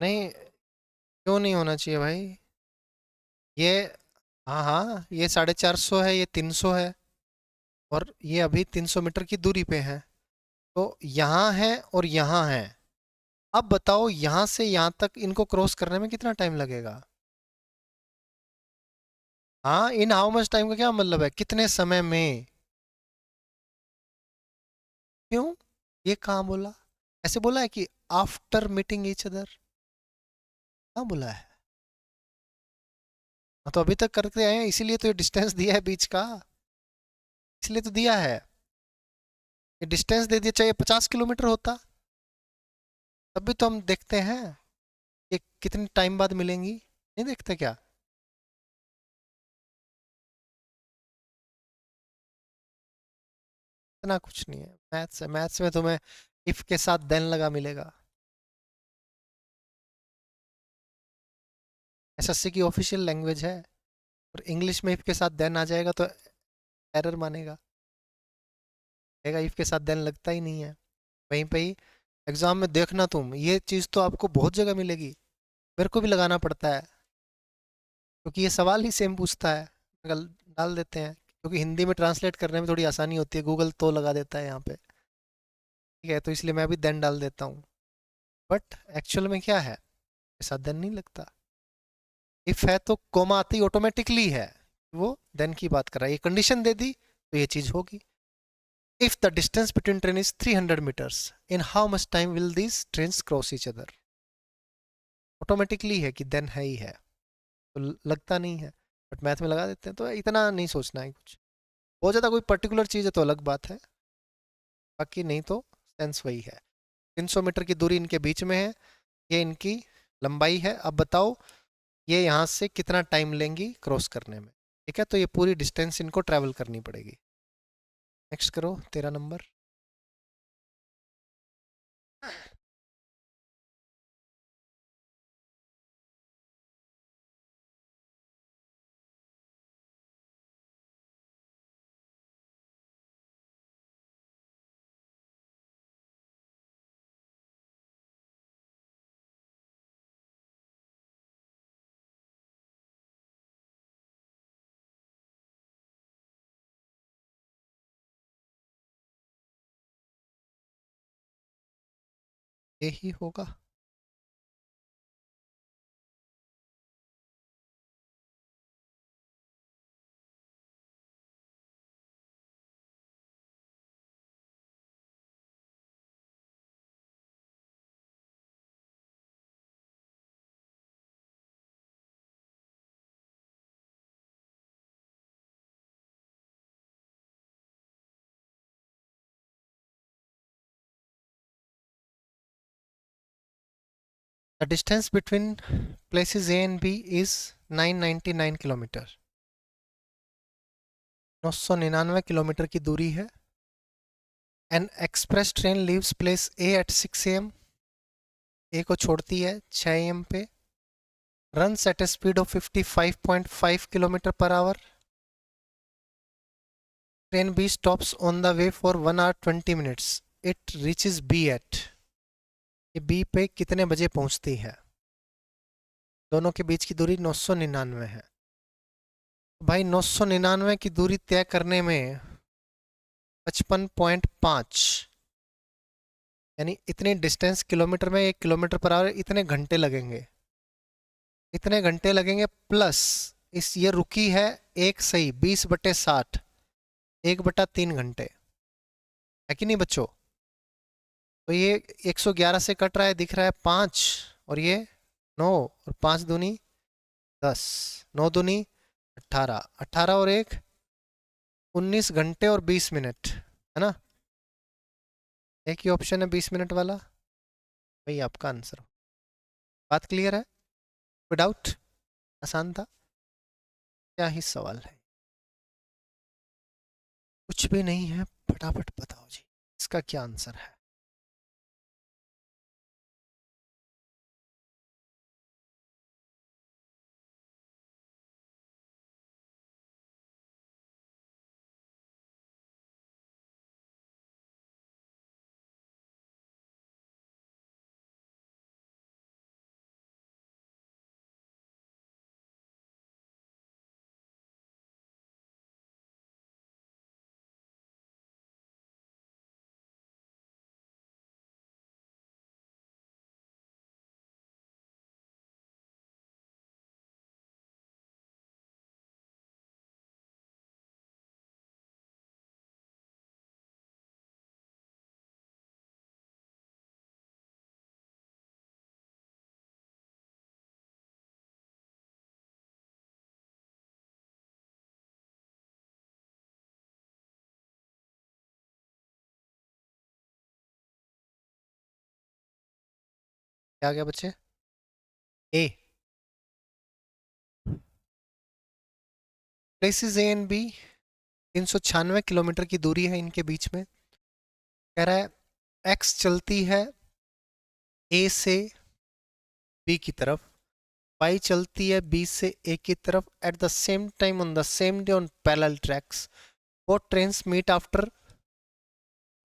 नहीं, क्यों नहीं होना चाहिए भाई? ये, हाँ हाँ, ये 450 है, ये 300 है, और ये अभी 300 मीटर की दूरी पे है। तो यहाँ है और यहाँ है। अब बताओ यहाँ से यहाँ तक इनको क्रॉस करने में कितना टाइम लगेगा? हाँ, इन हाउ मच टाइम का क्या मतलब है, कितने समय में? क्यों? ये कहाँ बोला? ऐसे बोला है कि आफ्टर मीटिंग ईच अदर? कहाँ बोला है? हाँ, तो अभी तक करते आए हैं, इसीलिए तो ये डिस्टेंस दिया है बीच का, इसलिए तो दिया है। ये डिस्टेंस दे दिया, चाहिए 50 किलोमीटर होता तब भी तो हम देखते हैं ये कितने टाइम बाद मिलेंगी, नहीं देखते क्या? इतना कुछ नहीं है, मैथ्स है, मैथ्स में तुम्हें इफ के साथ देन लगा मिलेगा। एसएससी की ऑफिशियल लैंग्वेज है, और इंग्लिश में इफ के साथ देन आ जाएगा तो एरर मानेगा, कहेगा इफ के साथ देन लगता ही नहीं है। वहीं पे ही एग्जाम में देखना, तुम ये चीज़ तो आपको बहुत जगह मिलेगी, मेरे को भी लगाना पड़ता है, क्योंकि ये सवाल ही सेम पूछता है। अगर डाल देते हैं, क्योंकि हिंदी में ट्रांसलेट करने में थोड़ी आसानी होती है, गूगल तो लगा देता है यहाँ पे, ठीक है, तो इसलिए मैं भी देन डाल देता हूँ। बट एक्चुअल में क्या है, ऐसा देन नहीं लगता। इफ है तो कोमा आती ऑटोमेटिकली है, वो देन की बात कर रहा है, ये कंडीशन दे दी, तो ये चीज होगी। If the distance between train is 300 metres, in how much time will this trains cross each other? Automatically है कि देन है ही है, तो लगता नहीं है, बट मैथ में लगा देते हैं, तो इतना नहीं सोचना है कुछ। बहुत ज़्यादा कोई पर्टिकुलर चीज़ है तो अलग बात है, बाकी नहीं तो सेंस वही है। 300 मीटर की दूरी इनके बीच में है, ये इनकी लंबाई है। अब बताओ ये यहाँ से कितना टाइम लेंगी क्रॉस करने में, ठीक है? तो ये पूरी डिस्टेंस इनको ट्रैवल करनी पड़ेगी। नेक्स्ट करो 13 नंबर। यही होगा। The distance between places A and B is 999 kilometre. 999 kilometre की दूरी है। An express train leaves place A at 6 AM, A को छोड़ती है 6 AM पे। Runs at a speed of 55.5 kilometre per hour. Train B stops on the way for 1 hour 20 minutes। It reaches B at, ये B पे कितने बजे पहुंचती है? दोनों के बीच की दूरी 999 है। भाई 999 की दूरी तय करने में 55.5 यानी इतनी डिस्टेंस किलोमीटर में, 1 किलोमीटर पर आवर, इतने घंटे लगेंगे। इतने घंटे लगेंगे प्लस इस ये रुकी है एक सही 20/60, 1/3 घंटे, है कि नहीं बच्चों? तो ये 111 से कट रहा है, दिख रहा है 5, और ये 9, और 5 दूनी 10, 9 दूनी 18, 18 और 1 19 घंटे और 20 मिनट, है ना? एक ही ऑप्शन है 20 मिनट वाला, वही आपका आंसर हो। बात क्लियर है? कोई डाउट? आसान था, क्या ही सवाल है? कुछ भी नहीं है, फटाफट बताओ जी इसका क्या आंसर है। क्या गया बच्चे? ए। Places A and B, 396 kilometre की दूरी है इनके बीच में। कह रहा है एक्स चलती है ए से बी की तरफ, वाई चलती है बी से ए की तरफ at the same time on the same day on parallel tracks. वो ट्रेन्स मीट आफ्टर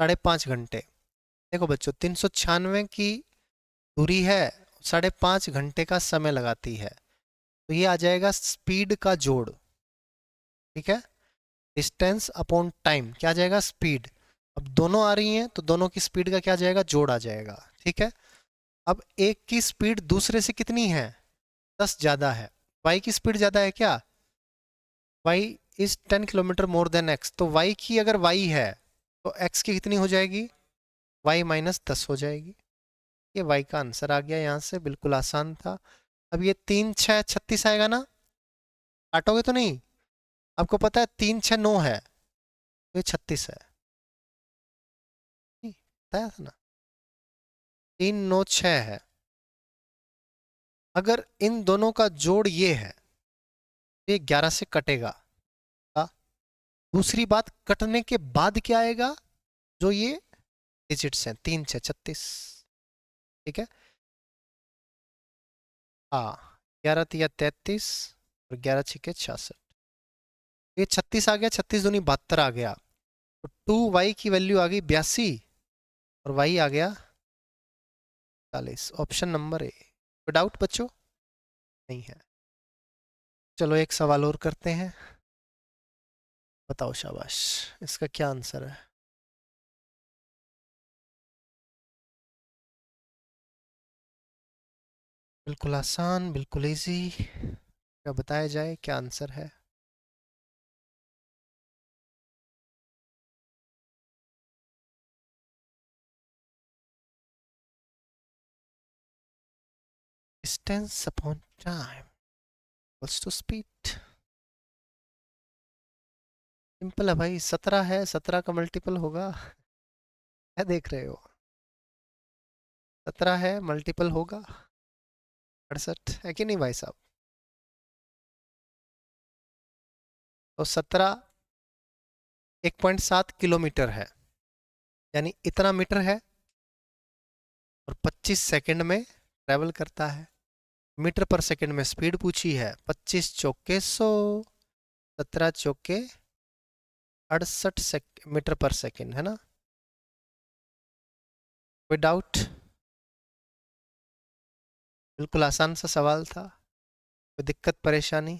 5.5 घंटे। देखो बच्चों 396 की दूरी है, 5.5 घंटे का समय लगाती है, तो ये आ जाएगा स्पीड का जोड़, ठीक है? डिस्टेंस अपॉन टाइम क्या आ जाएगा? स्पीड। अब दोनों आ रही हैं तो दोनों की स्पीड का क्या आ जाएगा? जोड़ आ जाएगा, ठीक है? अब एक की स्पीड दूसरे से कितनी है? 10 ज्यादा है। वाई की स्पीड ज्यादा है क्या? Y is 10 kilometre more than X, तो y की अगर y है तो x की कितनी हो जाएगी, y माइनस 10 हो जाएगी। ये y का आंसर आ गया यहाँ से, बिल्कुल आसान था। अब ये 3 6 36 आएगा ना, काटोगे तो नहीं? आपको पता है 3 6 9 है, तो ये 36 है, बताया था ना, 3 9 6 है। अगर इन दोनों का जोड़ ये है, ये 11 से कटेगा। दूसरी बात, कटने के बाद क्या आएगा, जो ये डिजिट्स हैं 3 6 36, ठीक है। हाँ, 11 तिया 33 और 11 छिके 66, ये 36 आ गया, 36 दूनी 72 आ गया, तो 2y की वैल्यू आ गई 82 और y आ गया 40। Option number A. कोई डाउट बच्चों? नहीं है। चलो एक सवाल और करते हैं, बताओ शाबाश, इसका क्या आंसर है? बिल्कुल आसान, बिल्कुल इजी, क्या बताया जाए, क्या आंसर है? Distance upon time equals to speed. Simple है भाई, 17 है, 17 का मल्टीपल होगा, क्या देख रहे हो? 17 है, मल्टीपल होगा 68, है कि नहीं भाई साहब? तो 17 1.7 किलोमीटर है, यानी इतना मीटर है, और 25 सेकंड में ट्रेवल करता है। मीटर पर सेकंड में स्पीड पूछी है, 25 चौके 100, 17 चौके 68 मीटर पर सेकंड, है ना? कोई डाउट? बिल्कुल आसान सा सवाल था, कोई दिक्कत परेशानी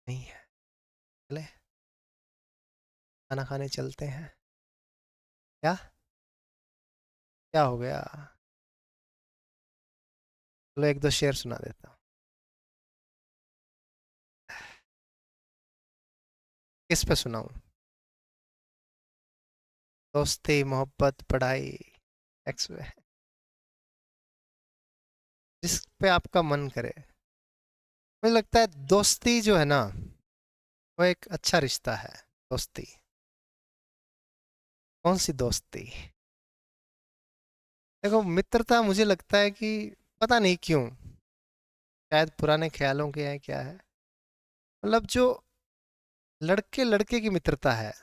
नहीं है। चले खाना खाने चलते हैं। क्या क्या हो गया? चलो एक दो शेर सुना देता हूँ। किस पे सुनाऊं? दोस्ती, मोहब्बत, पढ़ाई, एक्स पे, जिस पे आपका मन करे। मुझे लगता है दोस्ती जो है ना, वो एक अच्छा रिश्ता है। दोस्ती, कौन सी दोस्ती? देखो मित्रता मुझे लगता है कि पता नहीं क्यों, शायद पुराने ख्यालों के हैं, क्या है, मतलब जो लड़के लड़के की मित्रता है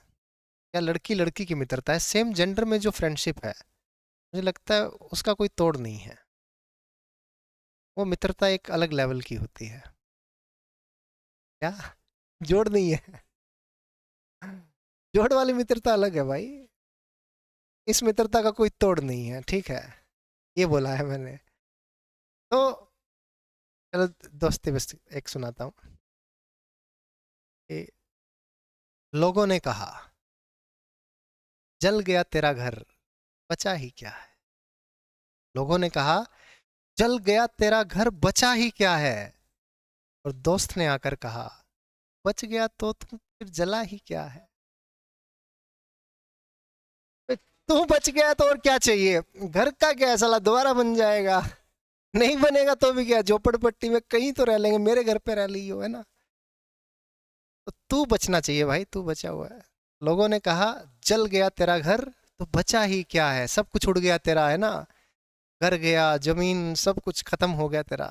या लड़की लड़की की मित्रता है, सेम जेंडर में जो फ्रेंडशिप है, मुझे लगता है उसका कोई तोड़ नहीं है। वो मित्रता एक अलग लेवल की होती है। क्या जोड़ नहीं है? जोड़ वाली मित्रता अलग है भाई, इस मित्रता का कोई तोड़ नहीं है, ठीक है, ये बोला है मैंने। तो चलो दोस्ती बस एक सुनाता हूँ कि लोगों ने कहा जल गया तेरा घर, बचा ही क्या है। लोगों ने कहा जल गया तेरा घर, बचा ही क्या है। और दोस्त ने आकर कहा बच गया तो तुम फिर जला ही क्या है। तू बच गया तो और क्या चाहिए, घर का क्या है, साला दोबारा बन जाएगा, नहीं बनेगा तो भी क्या, झोपड़पट्टी में कहीं तो रह लेंगे, मेरे घर पे रह ली हो, है ना? तो तू बचना चाहिए भाई, तू बचा हुआ है। लोगों ने कहा जल गया तेरा घर, तो बचा ही क्या है, सब कुछ उड़ गया तेरा, है ना? घर गया, जमीन, सब कुछ खत्म हो गया तेरा,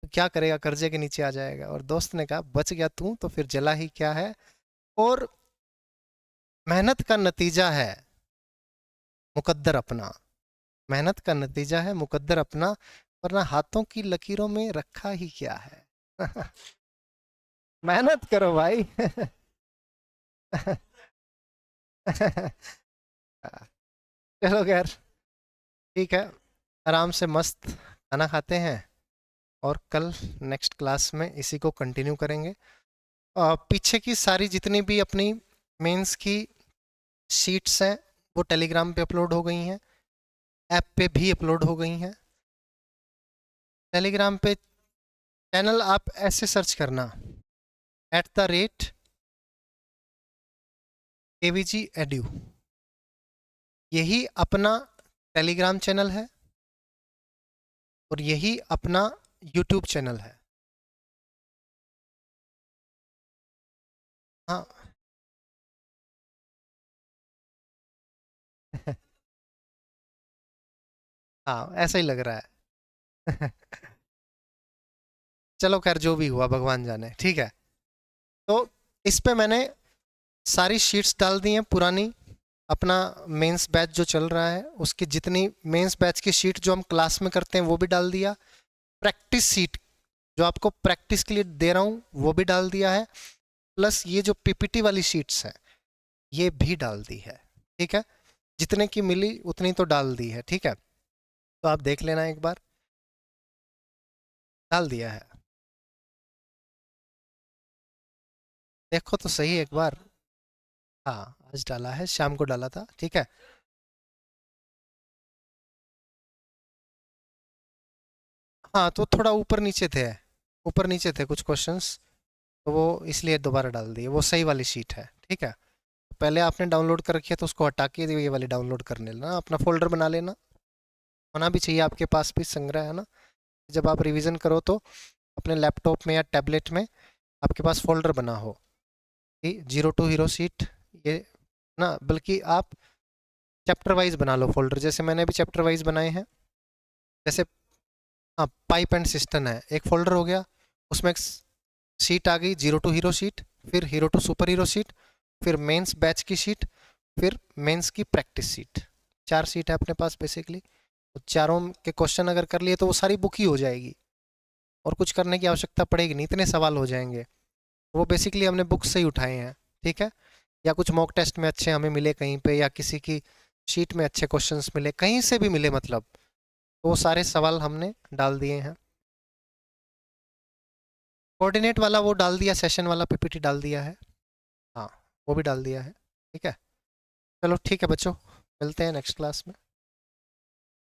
तो क्या करेगा, कर्जे के नीचे आ जाएगा। और दोस्त ने कहा बच गया तू तो फिर जला ही क्या है। और मेहनत का नतीजा है मुकद्दर अपना, मेहनत का नतीजा है मुकद्दर अपना, वरना हाथों की लकीरों में रखा ही क्या है। मेहनत करो भाई। चलो खैर, ठीक है, आराम से मस्त खाना खाते हैं, और कल नेक्स्ट क्लास में इसी को कंटिन्यू करेंगे। पीछे की सारी जितनी भी अपनी मेंस की शीट्स हैं, वो टेलीग्राम पे अपलोड हो गई हैं, ऐप पे भी अपलोड हो गई हैं। टेलीग्राम पे चैनल आप ऐसे सर्च करना, @KVG Edu, यही अपना टेलीग्राम चैनल है और यही अपना यूट्यूब चैनल है। हाँ हाँ, ऐसा ही लग रहा है। चलो खैर, जो भी हुआ भगवान जाने, ठीक है। तो इस पे मैंने सारी शीट्स डाल दी हैं पुरानी, अपना मेंस बैच जो चल रहा है उसकी जितनी मेंस बैच की शीट जो हम क्लास में करते हैं वो भी डाल दिया, प्रैक्टिस शीट जो आपको प्रैक्टिस के लिए दे रहा हूँ वो भी डाल दिया है, प्लस ये जो पीपीटी वाली शीट्स है ये भी डाल दी है, ठीक है। जितने की मिली उतनी तो डाल दी है, ठीक है। तो आप देख लेना एक बार, डाल दिया है, देखो तो सही एक बार। हाँ, आज डाला है, शाम को डाला था, ठीक है। हाँ, तो थोड़ा ऊपर नीचे थे, ऊपर नीचे थे कुछ क्वेश्चंस, तो वो इसलिए दोबारा डाल दिए, वो सही वाली शीट है, ठीक है। पहले आपने डाउनलोड कर रखी है तो उसको हटा के ये वाली डाउनलोड करने लेना, अपना फोल्डर बना लेना, होना भी चाहिए आपके पास भी संग्रह, है ना। जब आप रिवीजन करो तो अपने लैपटॉप में या टैबलेट में आपके पास फोल्डर बना हो, 02 हीरो शीट, ये ना, बल्कि आप चैप्टर वाइज बना लो फोल्डर, जैसे मैंने भी चैप्टर वाइज बनाए हैं। जैसे हाँ, पाइप एंड सिस्टम है, एक फोल्डर हो गया, उसमें एक शीट आ गई 02 हीरो शीट, फिर हीरो 2 सुपर हीरो शीट, फिर मेंस बैच की शीट, फिर मेंस की प्रैक्टिस शीट, 4 शीट है अपने पास बेसिकली। तो चारों के क्वेश्चन अगर कर लिए तो वो सारी बुक ही हो जाएगी और कुछ करने की आवश्यकता पड़ेगी नहीं, इतने सवाल हो जाएंगे। वो बेसिकली हमने बुक से ही उठाए हैं, ठीक है। या कुछ मॉक टेस्ट में अच्छे हमें मिले कहीं पे, या किसी की शीट में अच्छे क्वेश्चंस मिले, कहीं से भी मिले मतलब, तो वो सारे सवाल हमने डाल दिए हैं। कोऑर्डिनेट वाला वो डाल दिया, सेशन वाला पीपीटी डाल दिया है, हाँ वो भी डाल दिया है, ठीक है। चलो ठीक है बच्चों, मिलते हैं नेक्स्ट क्लास में।